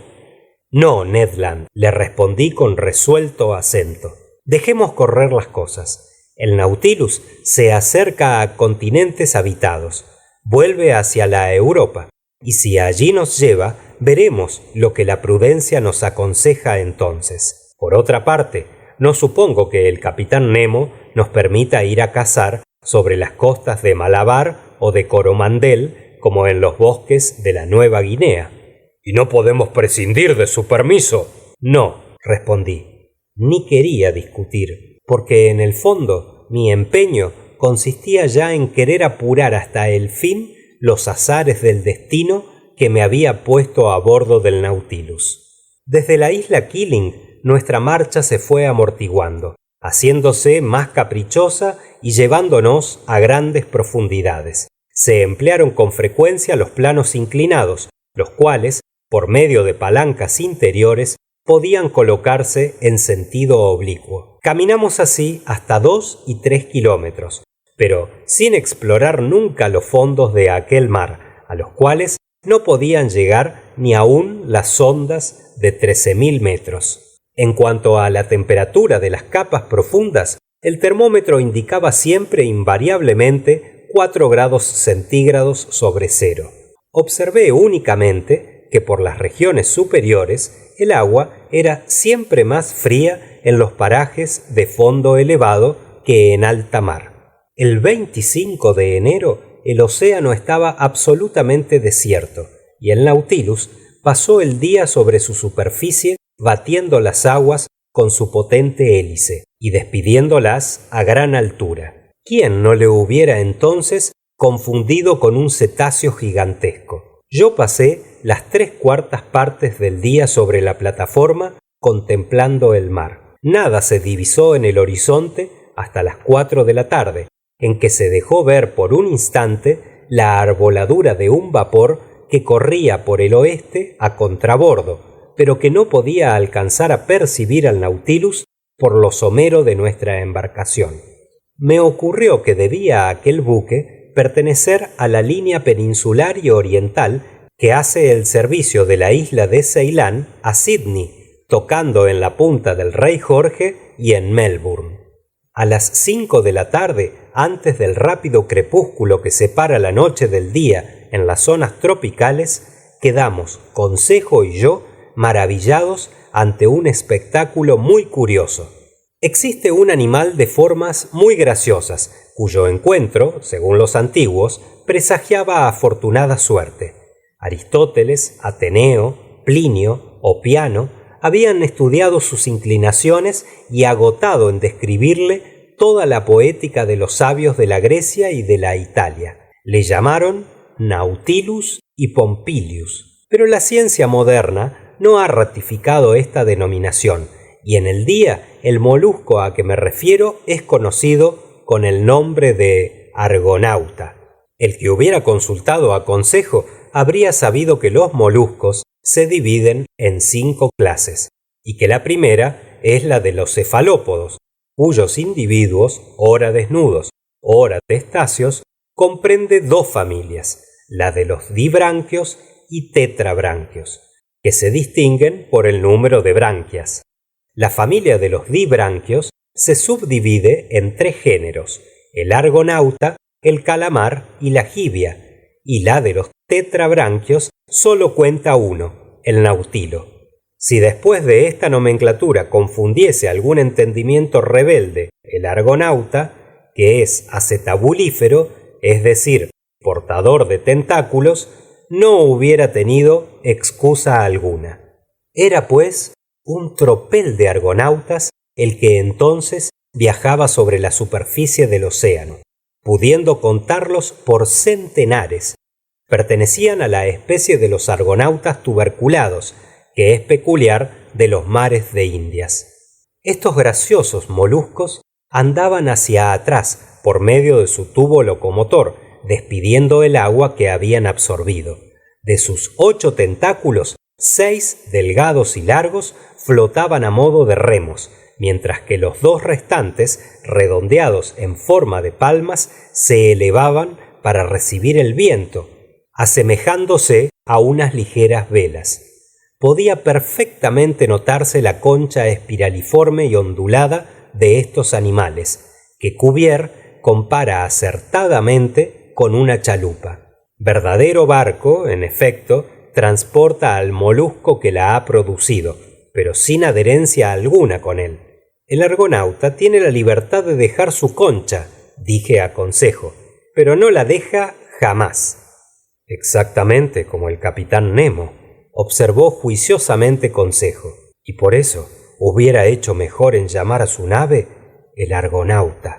No, Ned Land, le respondí con resuelto acento. Dejemos correr las cosas. El Nautilus se acerca a continentes habitados, vuelve hacia la Europa, y si allí nos lleva, veremos lo que la prudencia nos aconseja entonces. Por otra parte, no supongo que el capitán Nemo nos permita ir a cazar sobre las costas de Malabar o de Coromandel, como en los bosques de la Nueva Guinea. ¿Y no podemos prescindir de su permiso? No, respondí. Ni quería discutir, porque en el fondo mi empeño consistía ya en querer apurar hasta el fin los azares del destino que me había puesto a bordo del Nautilus. Desde la isla Keeling nuestra marcha se fue amortiguando, haciéndose más caprichosa y llevándonos a grandes profundidades. Se emplearon con frecuencia los planos inclinados, los cuales, por medio de palancas interiores, podían colocarse en sentido oblicuo. Caminamos así hasta 2 y 3 kilómetros, pero sin explorar nunca los fondos de aquel mar, a los cuales no podían llegar ni aún las sondas de 13.000 metros. En cuanto a la temperatura de las capas profundas, el termómetro indicaba siempre invariablemente 4 grados centígrados sobre cero. Observé únicamente que por las regiones superiores el agua era siempre más fría en los parajes de fondo elevado que en alta mar. El 25 de enero el océano estaba absolutamente desierto y el Nautilus pasó el día sobre su superficie batiendo las aguas con su potente hélice y despidiéndolas a gran altura. ¿Quién no le hubiera entonces confundido con un cetáceo gigantesco? Yo pasé las 3/4 partes del día sobre la plataforma contemplando el mar. Nada se divisó en el horizonte hasta las 4 de la tarde, en que se dejó ver por un instante la arboladura de un vapor que corría por el oeste a contrabordo, pero que no podía alcanzar a percibir al Nautilus por lo somero de nuestra embarcación. Me ocurrió que debía aquel buque pertenecer a la línea peninsular y oriental que hace el servicio de la isla de Ceilán a Sídney, tocando en la punta del Rey Jorge y en Melbourne. A las 5 de la tarde, antes del rápido crepúsculo que separa la noche del día en las zonas tropicales, quedamos, Consejo y yo, maravillados ante un espectáculo muy curioso. Existe un animal de formas muy graciosas, cuyo encuentro, según los antiguos, presagiaba afortunada suerte. Aristóteles, Ateneo, Plinio, Opiano habían estudiado sus inclinaciones y agotado en describirle toda la poética de los sabios de la Grecia y de la Italia. Le llamaron Nautilus y Pompilius, pero la ciencia moderna no ha ratificado esta denominación, y en el día el molusco a que me refiero es conocido con el nombre de argonauta. El que hubiera consultado a Consejo habría sabido que los moluscos se dividen en 5 clases, y que la primera es la de los cefalópodos, cuyos individuos, ora desnudos, ora testáceos, comprende 2 familias, la de los dibranquios y tetrabranquios, que se distinguen por el número de branquias. La familia de los dibranquios se subdivide en 3 géneros, el argonauta, el calamar y la jibia, y la de los tetrabranquios solo cuenta uno, el nautilo. Si después de esta nomenclatura confundiese algún entendimiento rebelde el argonauta, que es acetabulífero, es decir, portador de tentáculos, no hubiera tenido excusa alguna. Era, pues, un tropel de argonautas el que entonces viajaba sobre la superficie del océano, pudiendo contarlos por centenares. Pertenecían a la especie de los argonautas tuberculados, que es peculiar de los mares de Indias. Estos graciosos moluscos andaban hacia atrás por medio de su tubo locomotor, despidiendo el agua que habían absorbido. De sus 8 tentáculos, 6 delgados y largos flotaban a modo de remos, mientras que los 2 restantes, redondeados en forma de palmas, se elevaban para recibir el viento, asemejándose a unas ligeras velas. Podía perfectamente notarse la concha espiraliforme y ondulada de estos animales, que Cuvier compara acertadamente con una chalupa. Verdadero barco, en efecto, transporta al molusco que la ha producido, pero sin adherencia alguna con él. El argonauta tiene la libertad de dejar su concha, dije a Consejo, pero no la deja jamás. Exactamente como el capitán Nemo, observó juiciosamente Consejo, y por eso hubiera hecho mejor en llamar a su nave el Argonauta.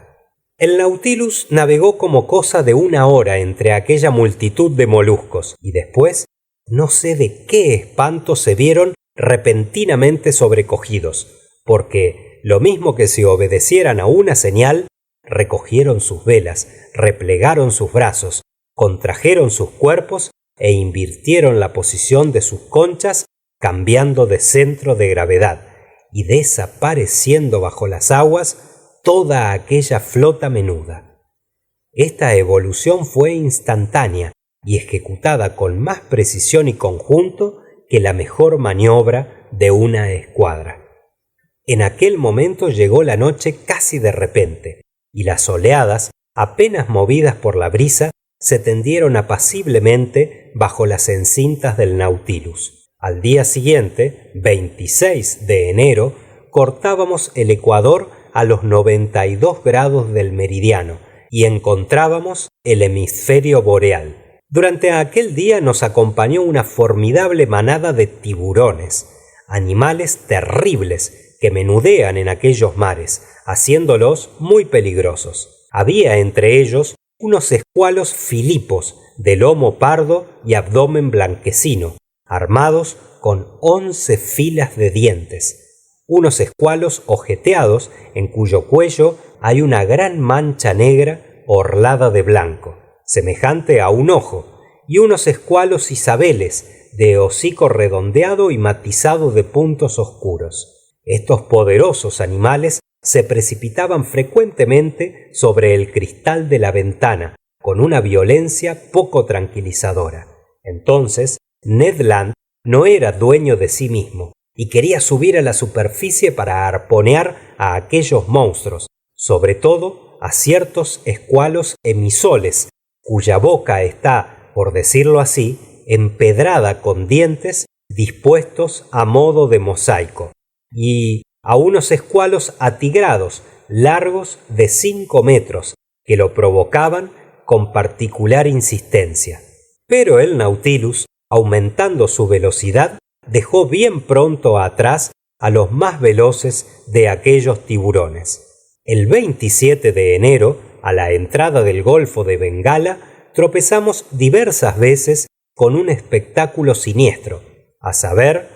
El Nautilus navegó como cosa de 1 hora entre aquella multitud de moluscos, y después no sé de qué espanto se vieron repentinamente sobrecogidos, porque lo mismo que si obedecieran a una señal, recogieron sus velas, replegaron sus brazos, contrajeron sus cuerpos e invirtieron la posición de sus conchas, cambiando de centro de gravedad y desapareciendo bajo las aguas toda aquella flota menuda. Esta evolución fue instantánea y ejecutada con más precisión y conjunto que la mejor maniobra de una escuadra. En aquel momento llegó la noche casi de repente, y las oleadas, apenas movidas por la brisa, se tendieron apaciblemente bajo las encintas del Nautilus. Al día siguiente, 26 de enero, cortábamos el ecuador a los 92 grados del meridiano y encontrábamos el hemisferio boreal. Durante aquel día nos acompañó una formidable manada de tiburones, animales terribles que menudean en aquellos mares, haciéndolos muy peligrosos. Había entre ellos unos escualos filipos de lomo pardo y abdomen blanquecino, armados con 11 filas de dientes, unos escualos ojeteados en cuyo cuello hay una gran mancha negra orlada de blanco, semejante a un ojo, y unos escualos isabeles de hocico redondeado y matizado de puntos oscuros. Estos poderosos animales se precipitaban frecuentemente sobre el cristal de la ventana con una violencia poco tranquilizadora. Entonces Ned Land no era dueño de sí mismo y quería subir a la superficie para arponear a aquellos monstruos, sobre todo a ciertos escualos emisoles, cuya boca está, por decirlo así, empedrada con dientes dispuestos a modo de mosaico, y a unos escualos atigrados largos de 5 metros que lo provocaban con particular insistencia. Pero el Nautilus, aumentando su velocidad, dejó bien pronto atrás a los más veloces de aquellos tiburones. El 27 de enero, a la entrada del Golfo de Bengala, tropezamos diversas veces con un espectáculo siniestro, a saber,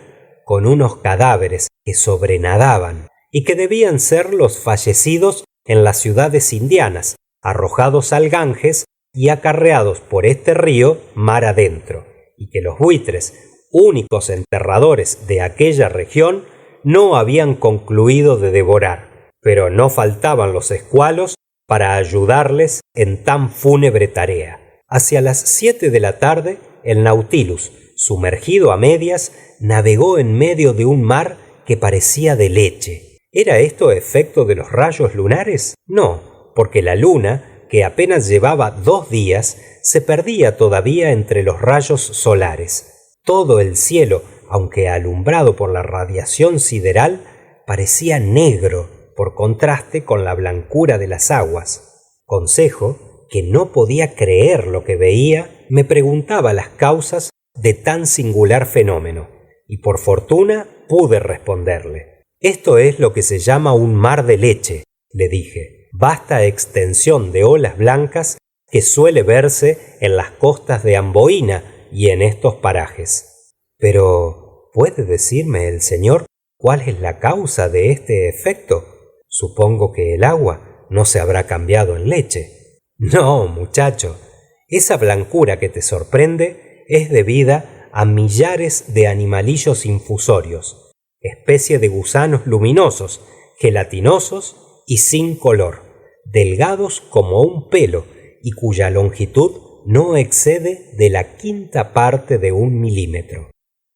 con unos cadáveres que sobrenadaban y que debían ser los fallecidos en las ciudades indianas, arrojados al Ganges y acarreados por este río mar adentro, y que los buitres, únicos enterradores de aquella región, no habían concluido de devorar, pero no faltaban los escualos para ayudarles en tan fúnebre tarea. Hacia las 7 de la tarde, el Nautilus, sumergido a medias, navegó en medio de un mar que parecía de leche. ¿Era esto efecto de los rayos lunares? No, porque la luna, que apenas llevaba 2 días, se perdía todavía entre los rayos solares. Todo el cielo, aunque alumbrado por la radiación sideral, parecía negro por contraste con la blancura de las aguas. Consejo, que no podía creer lo que veía, me preguntaba las causas de tan singular fenómeno, y por fortuna pude responderle. Esto es lo que se llama un mar de leche, le dije, vasta extensión de olas blancas que suele verse en las costas de Amboina y en estos parajes. Pero, ¿puede decirme el señor ¿Cuál es la causa de este efecto? Supongo que el agua no se habrá cambiado en leche. No, muchacho, esa blancura que te sorprende es debida a millares de animalillos infusorios, especie de gusanos luminosos, gelatinosos y sin color, delgados como un pelo y cuya longitud no excede de la quinta parte de 1 milímetro.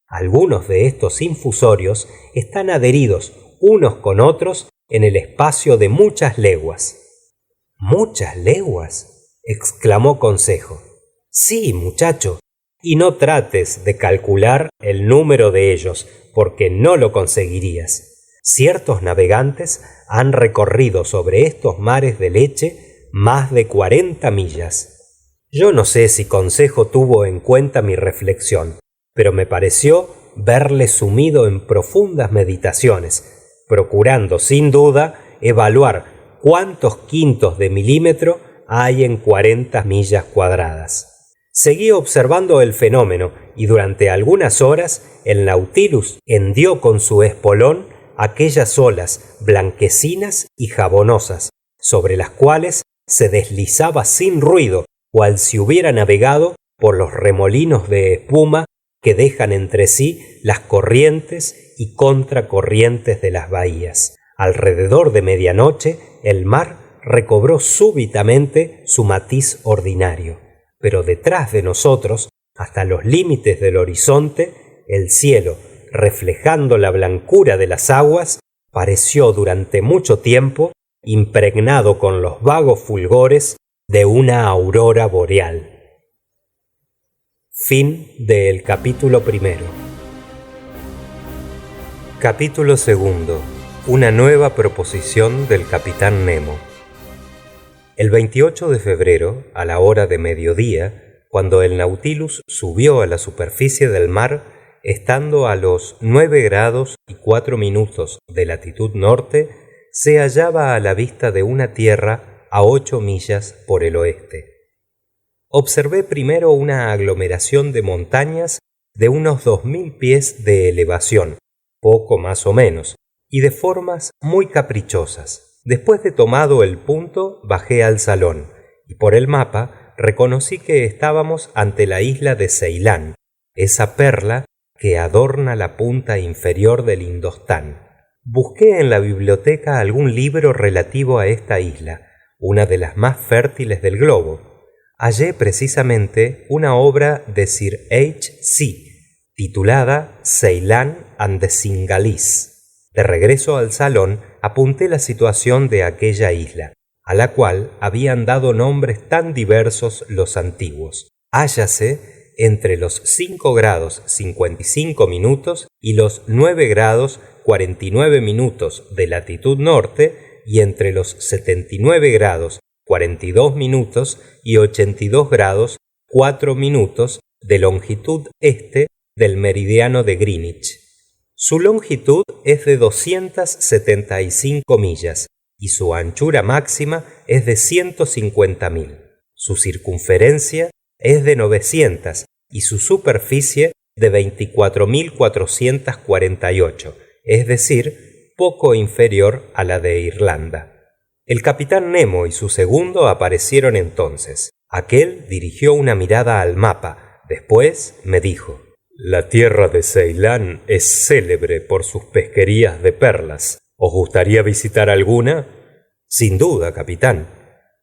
Algunos de estos infusorios están adheridos unos con otros en el espacio de muchas leguas. ¿Muchas leguas?, exclamó Consejo. Sí, muchacho, y no trates de calcular el número de ellos, porque no lo conseguirías. Ciertos navegantes han recorrido sobre estos mares de leche más de 40 millas. Yo no sé si Consejo tuvo en cuenta mi reflexión, pero me pareció verle sumido en profundas meditaciones, procurando sin duda evaluar cuántos quintos de milímetro hay en 40 millas cuadradas. Seguí observando el fenómeno y durante algunas horas el Nautilus hendió con su espolón aquellas olas blanquecinas y jabonosas, sobre las cuales se deslizaba sin ruido, cual si hubiera navegado por los remolinos de espuma que dejan entre sí las corrientes y contracorrientes de las bahías. Alrededor de medianoche el mar recobró súbitamente su matiz ordinario, pero detrás de nosotros, hasta los límites del horizonte, el cielo, reflejando la blancura de las aguas, pareció durante mucho tiempo impregnado con los vagos fulgores de una aurora boreal. Fin del capítulo primero. Capítulo segundo. Una nueva proposición del capitán Nemo. El 28 de febrero, a la hora de mediodía, cuando el Nautilus subió a la superficie del mar, estando a los 9 grados y 4 minutos de latitud norte, se hallaba a la vista de una tierra a 8 millas por el oeste. Observé primero una aglomeración de montañas de unos 2000 pies de elevación, poco más o menos, y de formas muy caprichosas. Después de tomado el punto, bajé al salón, y por el mapa reconocí que estábamos ante la isla de Ceilán, esa perla que adorna la punta inferior del Indostán. Busqué en la biblioteca algún libro relativo a esta isla, una de las más fértiles del globo. Hallé precisamente una obra de Sir H.C., titulada Ceilán and the Singalese. De regreso al salón, apunté la situación de aquella isla, a la cual habían dado nombres tan diversos los antiguos. Hállase entre los 5 grados 55 minutos y los 9 grados 49 minutos de latitud norte, y entre los 79 grados 42 minutos y 82 grados 4 minutos de longitud este del meridiano de Greenwich. Su longitud es de 275 millas y su anchura máxima es de 150.000. Su circunferencia es de 900 y su superficie de 24.448, es decir, poco inferior a la de Irlanda. El capitán Nemo y su segundo aparecieron entonces. Aquel dirigió una mirada al mapa, después me dijo: La tierra de Ceilán es célebre por sus pesquerías de perlas. ¿Os gustaría visitar alguna? Sin duda, capitán.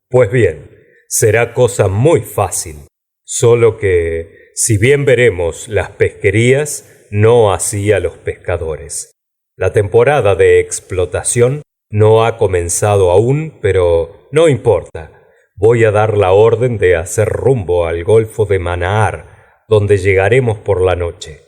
Pues bien, será cosa muy fácil, solo que, si bien veremos las pesquerías, no así a los pescadores. La temporada de explotación no ha comenzado aún, pero no importa. Voy a dar la orden de hacer rumbo al Golfo de Manaar, donde llegaremos por la noche.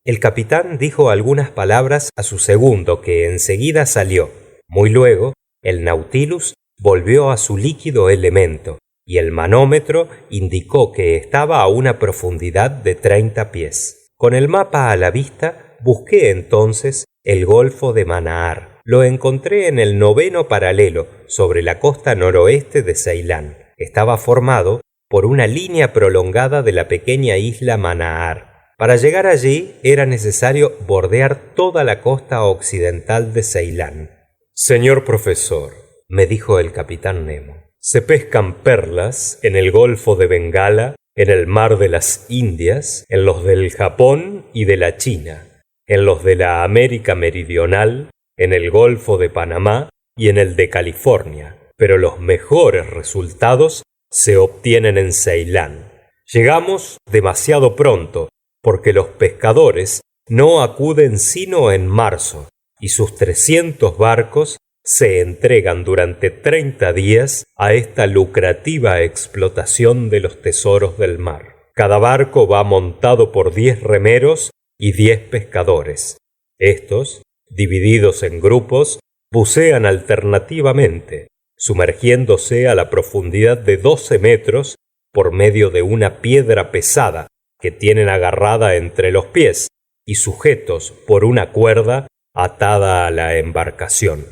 El capitán dijo algunas palabras a su segundo, que enseguida salió. Muy luego, el Nautilus volvió a su líquido elemento, y el manómetro indicó que estaba a una profundidad de 30 pies. Con el mapa a la vista, busqué entonces el Golfo de Manaar. Lo encontré en el 9º paralelo, sobre la costa noroeste de Ceilán. Estaba formado por una línea prolongada de la pequeña isla Manaar. Para llegar allí era necesario bordear toda la costa occidental de Ceilán. Señor profesor, me dijo el capitán Nemo, se pescan perlas en el Golfo de Bengala, en el Mar de las Indias, en los del Japón y de la China, en los de la América Meridional, en el Golfo de Panamá y en el de California, pero los mejores resultados se obtienen en Ceilán. Llegamos demasiado pronto, porque los pescadores no acuden sino en marzo, y sus 300 barcos se entregan durante 30 días a esta lucrativa explotación de los tesoros del mar. Cada barco va montado por 10 remeros y 10 pescadores. Estos, divididos en grupos, bucean alternativamente, sumergiéndose a la profundidad de 12 metros por medio de una piedra pesada que tienen agarrada entre los pies y sujetos por una cuerda atada a la embarcación.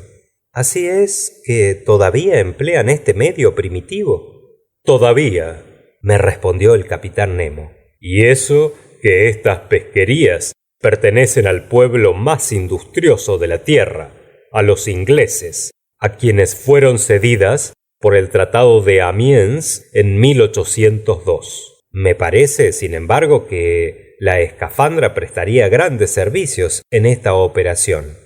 ¿Así es que todavía emplean este medio primitivo? Todavía, me respondió el capitán Nemo. Y eso que estas pesquerías pertenecen al pueblo más industrioso de la tierra, a los ingleses, a quienes fueron cedidas por el Tratado de Amiens en 1802. Me parece, sin embargo, que la escafandra prestaría grandes servicios en esta operación.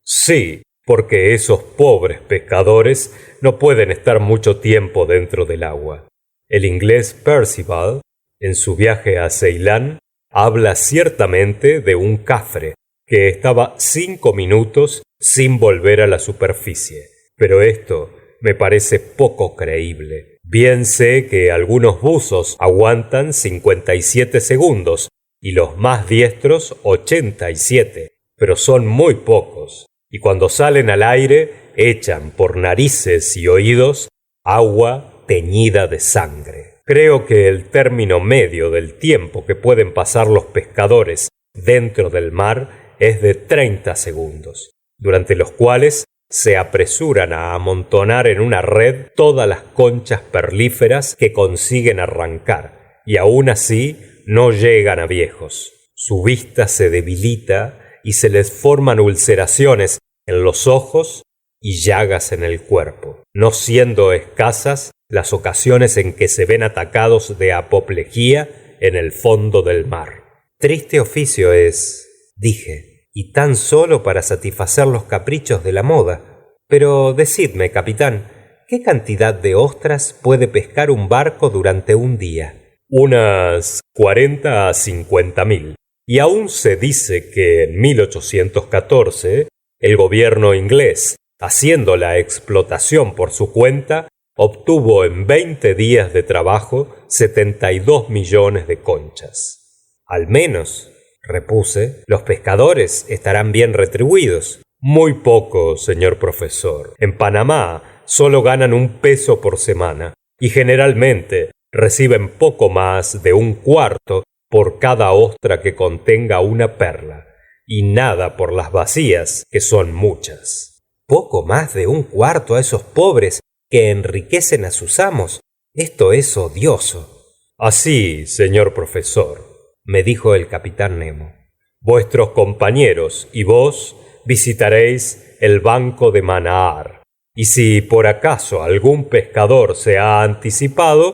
Sí, porque esos pobres pescadores no pueden estar mucho tiempo dentro del agua. El inglés Percival, en su viaje a Ceilán, habla ciertamente de un cafre que estaba 5 minutos sin volver a la superficie, pero esto me parece poco creíble. Bien sé que algunos buzos aguantan 57 segundos y los más diestros 87, pero son muy pocos, y cuando salen al aire echan por narices y oídos agua teñida de sangre. Creo que el término medio del tiempo que pueden pasar los pescadores dentro del mar es de 30 segundos, durante los cuales se apresuran a amontonar en una red todas las conchas perlíferas que consiguen arrancar, y aún así no llegan a viejos. Su vista se debilita y se les forman ulceraciones en los ojos y llagas en el cuerpo, no siendo escasas las ocasiones en que se ven atacados de apoplejía en el fondo del mar. Triste oficio es, dije, y tan solo para satisfacer los caprichos de la moda. Pero decidme, capitán, ¿qué cantidad de ostras puede pescar un barco durante un día? Unas 40 a 50.000. Y aún se dice que en 1814 el gobierno inglés, haciendo la explotación por su cuenta, obtuvo en 20 días de trabajo 72 millones de conchas. Al menos, repuse, los pescadores estarán bien retribuidos. Muy poco, señor profesor. En Panamá solo ganan 1 peso por semana y generalmente reciben poco más de 1/4 por cada ostra que contenga una perla, y nada por las vacías, que son muchas. ¿Poco más de 1/4 a esos pobres que enriquecen a sus amos? Esto es odioso. Así, señor profesor, me dijo el capitán Nemo. Vuestros compañeros y vos visitaréis el banco de Manaar, y si por acaso algún pescador se ha anticipado,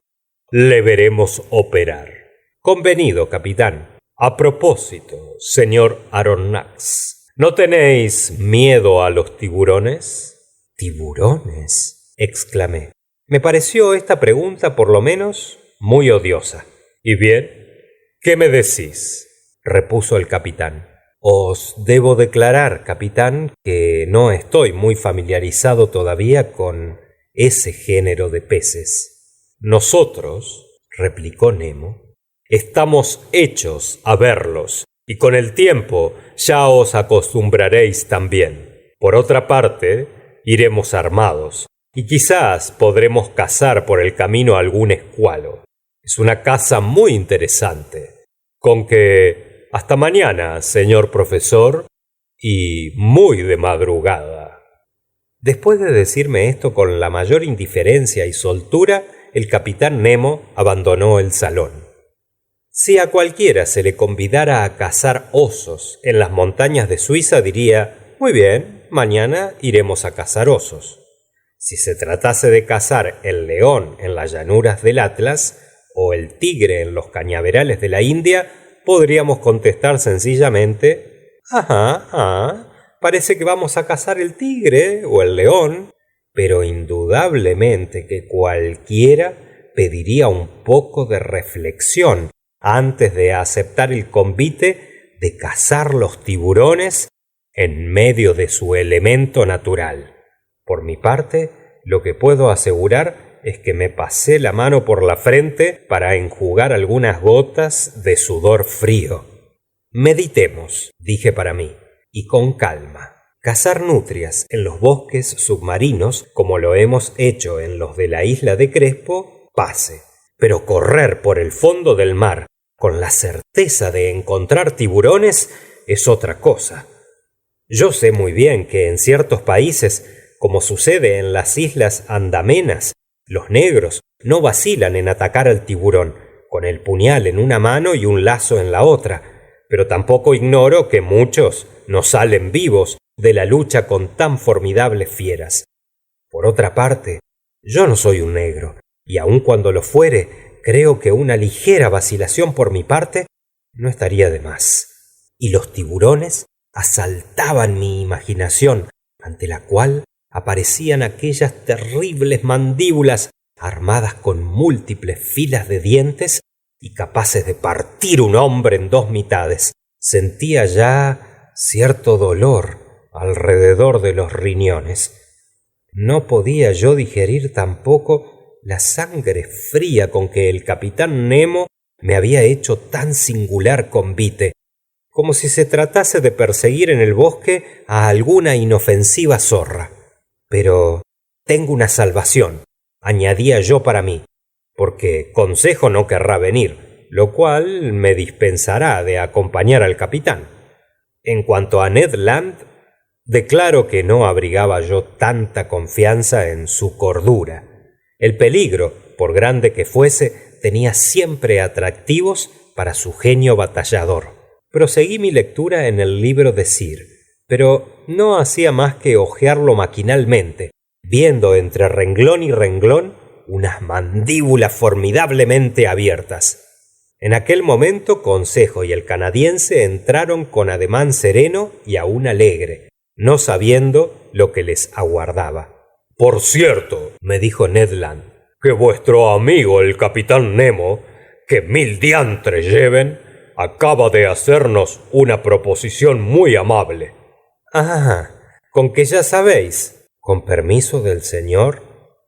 le veremos operar. Convenido, capitán. A propósito, señor Aronnax, ¿no tenéis miedo a los tiburones? ¿Tiburones? Exclamé. Me pareció esta pregunta, por lo menos, muy odiosa. ¿Y bien? ¿Qué me decís? Repuso el capitán. Os debo declarar, capitán, que no estoy muy familiarizado todavía con ese género de peces. Nosotros, replicó Nemo, estamos hechos a verlos, y con el tiempo ya os acostumbraréis también. Por otra parte, iremos armados, y quizás podremos cazar por el camino algún escualo. Es una caza muy interesante. Con que hasta mañana, señor profesor, y muy de madrugada. Después de decirme esto con la mayor indiferencia y soltura, el capitán Nemo abandonó el salón. Si a cualquiera se le convidara a cazar osos en las montañas de Suiza, diría: muy bien, mañana iremos a cazar osos. Si se tratase de cazar el león en las llanuras del Atlas o el tigre en los cañaverales de la India, podríamos contestar sencillamente: parece que vamos a cazar el tigre o el león. Pero indudablemente que cualquiera pediría un poco de reflexión antes de aceptar el convite de cazar los tiburones en medio de su elemento natural. Por mi parte, lo que puedo asegurar es que me pasé la mano por la frente para enjugar algunas gotas de sudor frío. Meditemos, dije para mí, y con calma. Cazar nutrias en los bosques submarinos, como lo hemos hecho en los de la isla de Crespo, pase. Pero correr por el fondo del mar con la certeza de encontrar tiburones es otra cosa. Yo sé muy bien que en ciertos países, como sucede en las islas Andamenas, los negros no vacilan en atacar al tiburón, con el puñal en una mano y un lazo en la otra, pero tampoco ignoro que muchos no salen vivos de la lucha con tan formidables fieras. Por otra parte, yo no soy un negro, y aun cuando lo fuere, creo que una ligera vacilación por mi parte no estaría de más. Y los tiburones asaltaban mi imaginación, ante la cual aparecían aquellas terribles mandíbulas armadas con múltiples filas de dientes y capaces de partir un hombre en dos mitades. Sentía ya cierto dolor alrededor de los riñones. No podía yo digerir tampoco la sangre fría con que el capitán Nemo me había hecho tan singular convite, como si se tratase de perseguir en el bosque a alguna inofensiva zorra. Pero tengo una salvación, añadía yo para mí, porque Consejo no querrá venir, lo cual me dispensará de acompañar al capitán. En cuanto a Ned Land, declaro que no abrigaba yo tanta confianza en su cordura. El peligro, por grande que fuese, tenía siempre atractivos para su genio batallador. Proseguí mi lectura en el libro de Sir, pero no hacía más que hojearlo maquinalmente, viendo entre renglón y renglón unas mandíbulas formidablemente abiertas. En aquel momento Consejo y el canadiense entraron con ademán sereno y aún alegre, no sabiendo lo que les aguardaba. Por cierto, me dijo Ned Land, que vuestro amigo el capitán Nemo, que mil diantres lleven, acaba de hacernos una proposición muy amable. Con que ya sabéis. Con permiso del señor,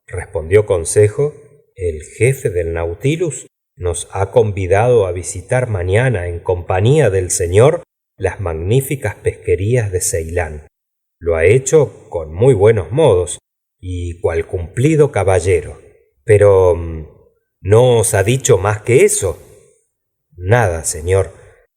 respondió Consejo, el jefe del Nautilus nos ha convidado a visitar mañana en compañía del señor las magníficas pesquerías de Ceilán. Lo ha hecho con muy buenos modos y cual cumplido caballero. Pero ¿no os ha dicho más que eso? Nada, señor,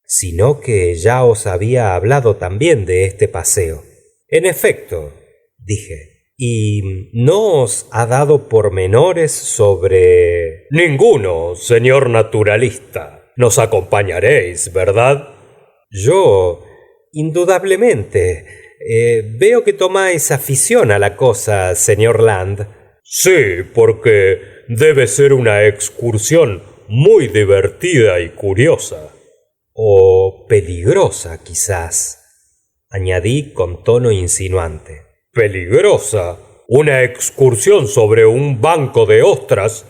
sino que ya os había hablado también de este paseo. En efecto, dije, ¿y no os ha dado pormenores sobre...? Ninguno, señor naturalista. Nos acompañaréis, ¿verdad? Yo, indudablemente. Veo que tomáis afición a la cosa, señor Land. Sí, porque debe ser una excursión muy divertida y curiosa. O peligrosa, quizás, añadí con tono insinuante. ¿Peligrosa? ¿Una excursión sobre un banco de ostras?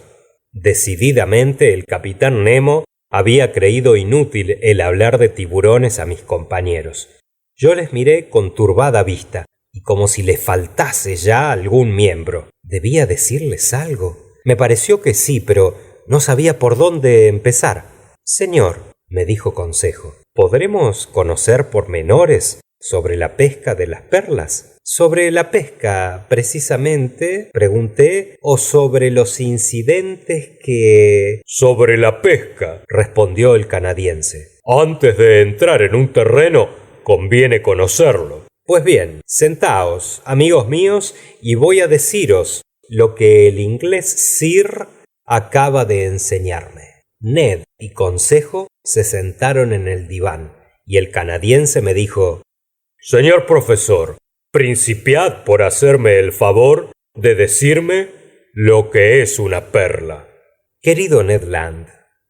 Decididamente el capitán Nemo había creído inútil el hablar de tiburones a mis compañeros. Yo les miré con turbada vista, y como si les faltase ya algún miembro. ¿Debía decirles algo? Me pareció que sí, pero no sabía por dónde empezar. Señor, me dijo Consejo, ¿podremos conocer pormenores sobre la pesca de las perlas? ¿Sobre la pesca, precisamente, pregunté, o sobre los incidentes que...? Sobre la pesca, respondió el canadiense. Antes de entrar en un terreno, conviene conocerlo. Pues bien, sentaos, amigos míos, y voy a deciros lo que el inglés Sir acaba de enseñarme. Ned y Consejo se sentaron en el diván, y el canadiense me dijo: Señor profesor, principiad por hacerme el favor de decirme lo que es una perla. Querido Ned Land,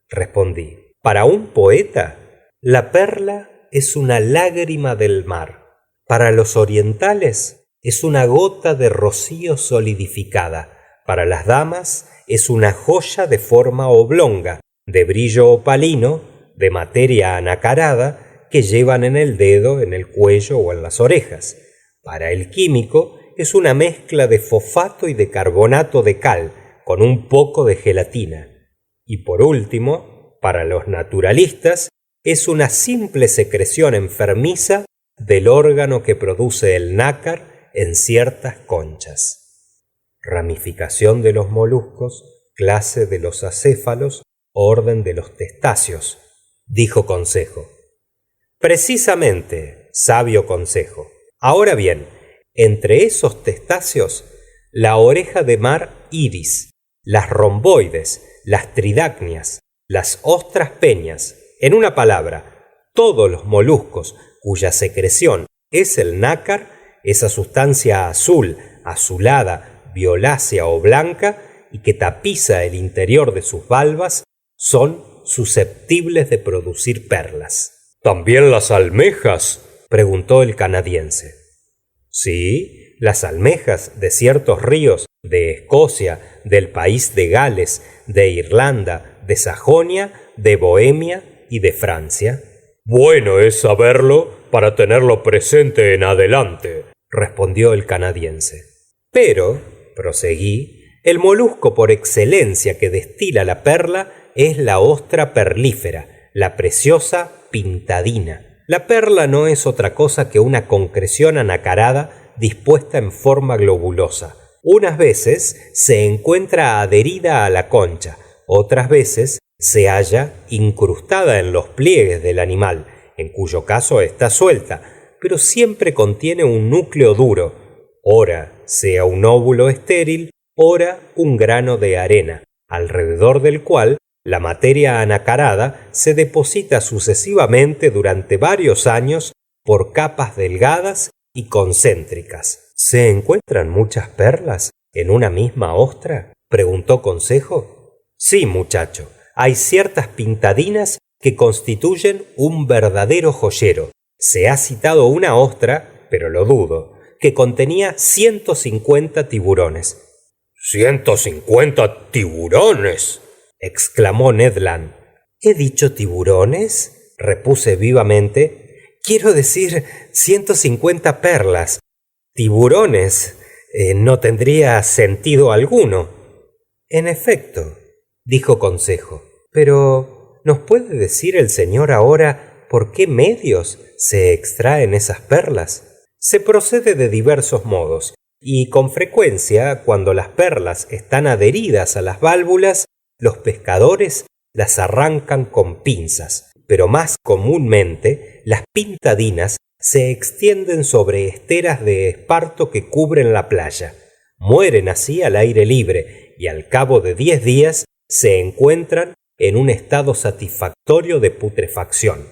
respondí, para un poeta, la perla es una lágrima del mar. Para los orientales es una gota de rocío solidificada. Para las damas es una joya de forma oblonga, de brillo opalino, de materia anacarada, que llevan en el dedo, en el cuello o en las orejas. Para el químico es una mezcla de fosfato y de carbonato de cal, con un poco de gelatina. Y por último, para los naturalistas, es una simple secreción enfermiza del órgano que produce el nácar en ciertas conchas. Ramificación de los moluscos, clase de los acéfalos, orden de los testáceos, dijo Consejo. Precisamente, sabio Consejo. Ahora bien, entre esos testáceos, la oreja de mar iris, las romboides, las tridacnias, las ostras peñas, en una palabra, todos los moluscos cuya secreción es el nácar, esa sustancia azul, azulada, violácea o blanca, y que tapiza el interior de sus valvas, son susceptibles de producir perlas. ¿También las almejas?, preguntó el canadiense. Sí, las almejas de ciertos ríos de Escocia, del país de Gales, de Irlanda, de Sajonia, de Bohemia y de Francia. Bueno es saberlo para tenerlo presente en adelante, respondió el canadiense. Pero, proseguí, el molusco por excelencia que destila la perla es la ostra perlífera, la preciosa pintadina. La perla no es otra cosa que una concreción anacarada dispuesta en forma globulosa. Unas veces se encuentra adherida a la concha, otras veces se halla incrustada en los pliegues del animal, en cuyo caso está suelta, pero siempre contiene un núcleo duro, ora sea un óvulo estéril, ora un grano de arena, alrededor del cual la materia anacarada se deposita sucesivamente durante varios años por capas delgadas y concéntricas. ¿Se encuentran muchas perlas en una misma ostra?, preguntó Consejo. Sí, muchacho, hay ciertas pintadinas que constituyen un verdadero joyero. Se ha citado una ostra, pero lo dudo, que contenía 150 tiburones. ¿150 tiburones?, exclamó Ned Land. ¿He dicho tiburones?, repuse vivamente. Quiero decir 150 perlas. Tiburones no tendría sentido alguno. En efecto, dijo Consejo, pero ¿nos puede decir el señor ahora por qué medios se extraen esas perlas? Se procede de diversos modos, y con frecuencia, cuando las perlas están adheridas a las válvulas, los pescadores las arrancan con pinzas, pero más comúnmente las pintadinas se extienden sobre esteras de esparto que cubren la playa. Mueren así al aire libre y al cabo de 10 días se encuentran en un estado satisfactorio de putrefacción.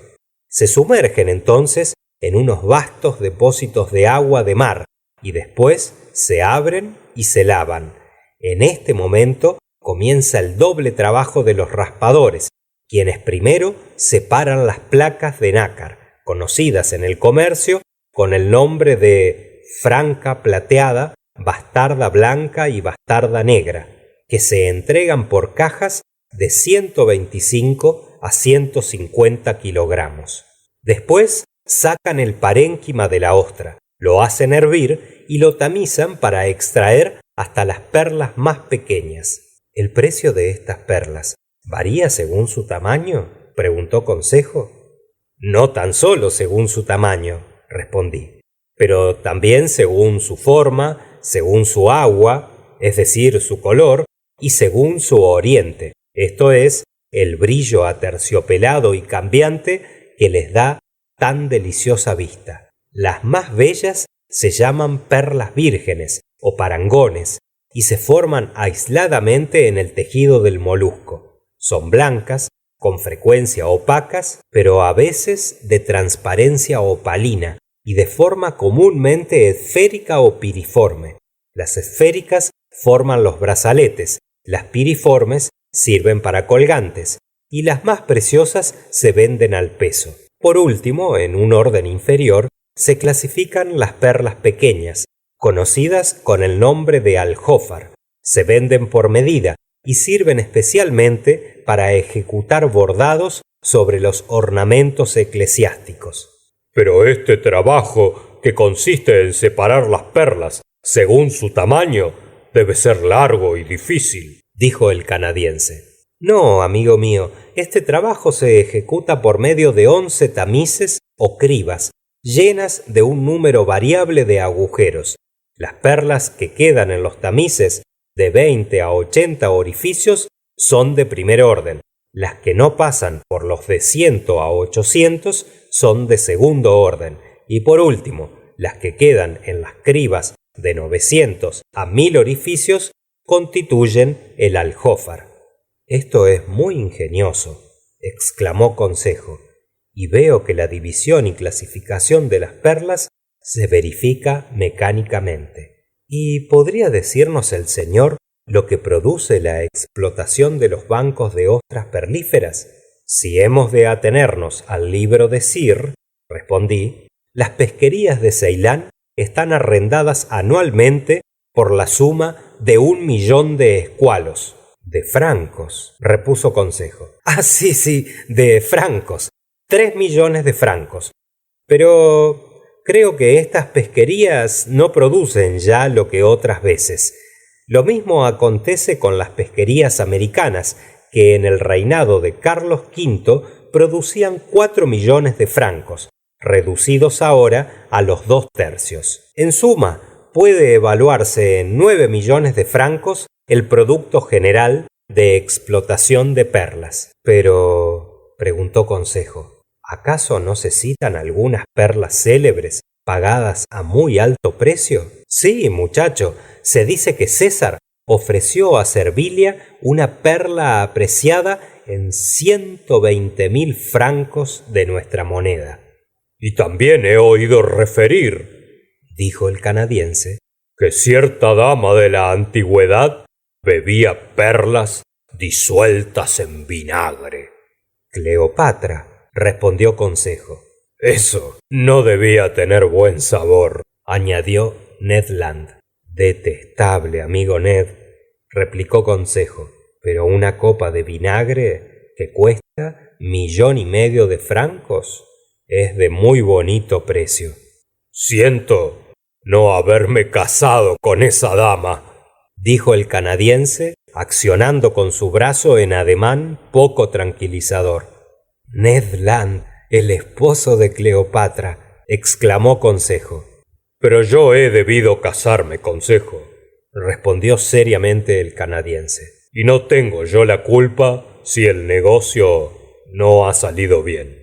Se sumergen entonces en unos vastos depósitos de agua de mar y después se abren y se lavan. En este momento comienza el doble trabajo de los raspadores, quienes primero separan las placas de nácar, conocidas en el comercio con el nombre de franca plateada, bastarda blanca y bastarda negra, que se entregan por cajas de 125 a 150 kilogramos. Después sacan el parénquima de la ostra, lo hacen hervir y lo tamizan para extraer hasta las perlas más pequeñas. ¿El precio de estas perlas varía según su tamaño?, preguntó Consejo. No tan solo según su tamaño, respondí, pero también según su forma, según su agua, es decir, su color, y según su oriente, esto es, el brillo aterciopelado y cambiante que les da tan deliciosa vista. Las más bellas se llaman perlas vírgenes o parangones y se forman aisladamente en el tejido del molusco. Son blancas, con frecuencia opacas, pero a veces de transparencia opalina y de forma comúnmente esférica o piriforme. Las esféricas forman los brazaletes, las piriformes sirven para colgantes y las más preciosas se venden al peso. Por último, en un orden inferior, se clasifican las perlas pequeñas, conocidas con el nombre de aljófar. Se venden por medida y sirven especialmente para ejecutar bordados sobre los ornamentos eclesiásticos. Pero este trabajo, que consiste en separar las perlas según su tamaño, debe ser largo y difícil, dijo el canadiense. No, amigo mío, este trabajo se ejecuta por medio de 11 tamices o cribas, llenas de un número variable de agujeros. Las perlas que quedan en los tamices, de 20 a 80 orificios, son de primer orden. Las que no pasan por los de 100 a 800 son de segundo orden. Y por último, las que quedan en las cribas de 900 a 1000 orificios constituyen el aljófar. Esto es muy ingenioso, exclamó Consejo, y veo que la división y clasificación de las perlas se verifica mecánicamente. ¿Y podría decirnos el señor lo que produce la explotación de los bancos de ostras perlíferas? Si hemos de atenernos al libro de Sir, respondí, las pesquerías de Ceilán están arrendadas anualmente por la suma de 1.000.000 de escualos. De francos, repuso Consejo. Ah, sí, de francos. 3 millones de francos. Pero creo que estas pesquerías no producen ya lo que otras veces. Lo mismo acontece con las pesquerías americanas, que en el reinado de Carlos V producían 4 millones de francos, reducidos ahora a los 2/3. En suma, puede evaluarse en 9 millones de francos el producto general de explotación de perlas. Pero, preguntó Consejo, ¿acaso no se citan algunas perlas célebres pagadas a muy alto precio? Sí, muchacho, se dice que César ofreció a Servilia una perla apreciada en 120.000 francos de nuestra moneda. Y también he oído referir, dijo el canadiense, que cierta dama de la antigüedad bebía perlas disueltas en vinagre. Cleopatra, respondió Consejo. Eso no debía tener buen sabor, añadió Ned Land. Detestable, amigo Ned, replicó Consejo, pero una copa de vinagre que cuesta 1,500,000 de francos es de muy bonito precio. Siento no haberme casado con esa dama, dijo el canadiense, accionando con su brazo en ademán poco tranquilizador. Ned Land, el esposo de Cleopatra, exclamó Consejo. Pero yo he debido casarme, Consejo, respondió seriamente el canadiense. Y no tengo yo la culpa si el negocio no ha salido bien.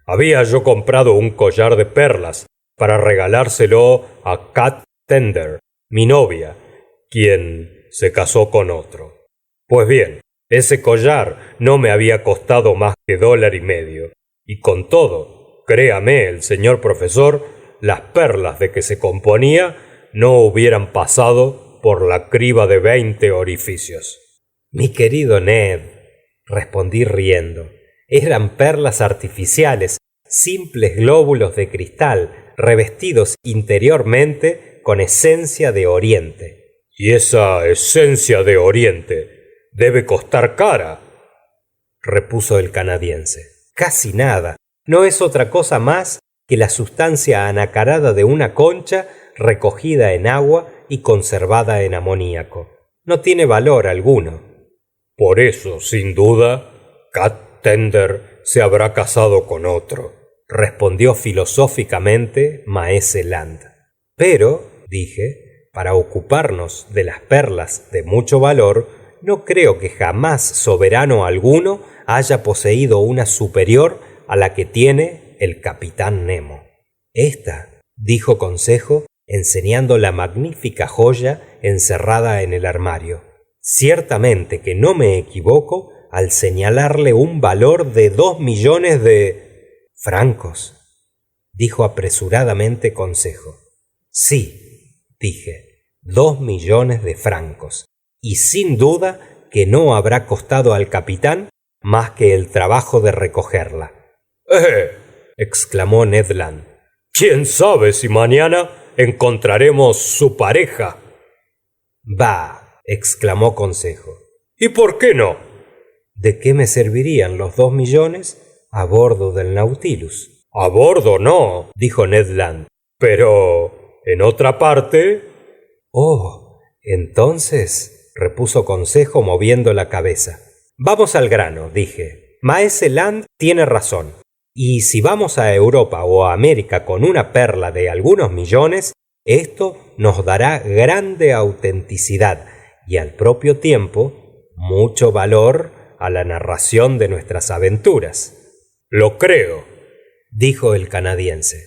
Había yo comprado un collar de perlas para regalárselo a Cat Tender, mi novia, quien se casó con otro. Pues bien, ese collar no me había costado más que $1.50. Y con todo, créame el señor profesor, las perlas de que se componía no hubieran pasado por la criba de 20 orificios. Mi querido Ned, respondí riendo, eran perlas artificiales, simples glóbulos de cristal revestidos interiormente con esencia de oriente. Y esa esencia de oriente debe costar cara, repuso el canadiense. Casi nada, no es otra cosa más que la sustancia anacarada de una concha recogida en agua y conservada en amoníaco. No tiene valor alguno. Por eso, sin duda, Cat Tender se habrá casado con otro, respondió filosóficamente Maese Land. Pero, dije, para ocuparnos de las perlas de mucho valor, no creo que jamás soberano alguno haya poseído una superior a la que tiene el capitán Nemo. Esta, dijo Consejo, enseñando la magnífica joya encerrada en el armario. Ciertamente que no me equivoco al señalarle un valor de 2 millones de francos, dijo apresuradamente Consejo. Sí, dije, 2 millones de francos, y sin duda que no habrá costado al capitán más que el trabajo de recogerla. Exclamó Ned Land. ¿Quién sabe si mañana encontraremos su pareja? Bah, exclamó Consejo. ¿Y por qué no? ¿De qué me servirían los 2 millones a bordo del Nautilus? A bordo no, dijo Ned Land, pero en otra parte. Oh, entonces, repuso Consejo moviendo la cabeza. Vamos al grano, dije. Maese Land tiene razón. Y si vamos a Europa o a América con una perla de algunos millones, esto nos dará grande autenticidad y al propio tiempo mucho valor a la narración de nuestras aventuras. Lo creo, dijo el canadiense.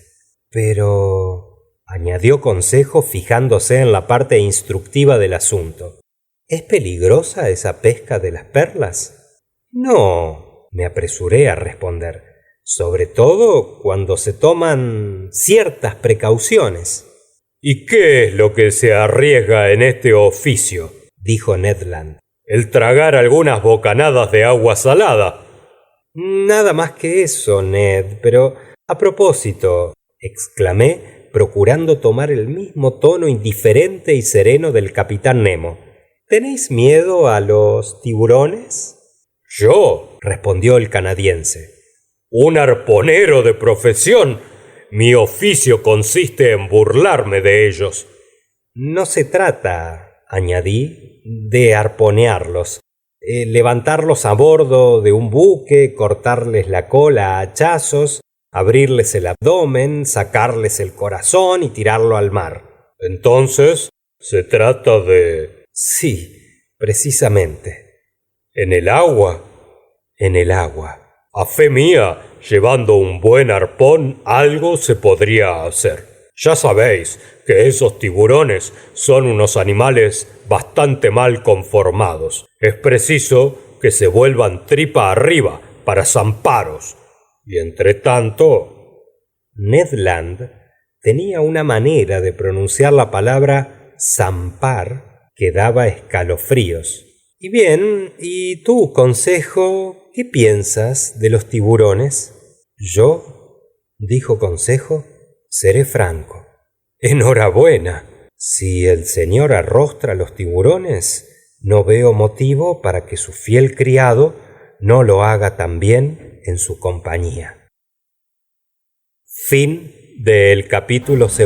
Pero, añadió Consejo fijándose en la parte instructiva del asunto, ¿es peligrosa esa pesca de las perlas? No, me apresuré a responder, sobre todo cuando se toman ciertas precauciones. ¿Y qué es lo que se arriesga en este oficio? Dijo Ned Land. El tragar algunas bocanadas de agua salada. Nada más que eso, Ned, pero a propósito, exclamé, procurando tomar el mismo tono indiferente y sereno del capitán Nemo. ¿Tenéis miedo a los tiburones? ¿Yo? Respondió el canadiense. Un arponero de profesión. Mi oficio consiste en burlarme de ellos. No se trata, añadí, de arponearlos, levantarlos a bordo de un buque, cortarles la cola a hachazos, abrirles el abdomen, sacarles el corazón y tirarlo al mar. Entonces, se trata de... Sí, precisamente. ¿En el agua? En el agua. A fe mía, llevando un buen arpón, algo se podría hacer. Ya sabéis que esos tiburones son unos animales bastante mal conformados. Es preciso que se vuelvan tripa arriba para zamparos. Y entre tanto... Ned Land tenía una manera de pronunciar la palabra zampar que daba escalofríos. Y bien, ¿y tú, Consejo, qué piensas de los tiburones? Yo, dijo Consejo, seré franco. Enhorabuena. Si el señor arrostra los tiburones, no veo motivo para que su fiel criado no lo haga también en su compañía. Fin del capítulo 2.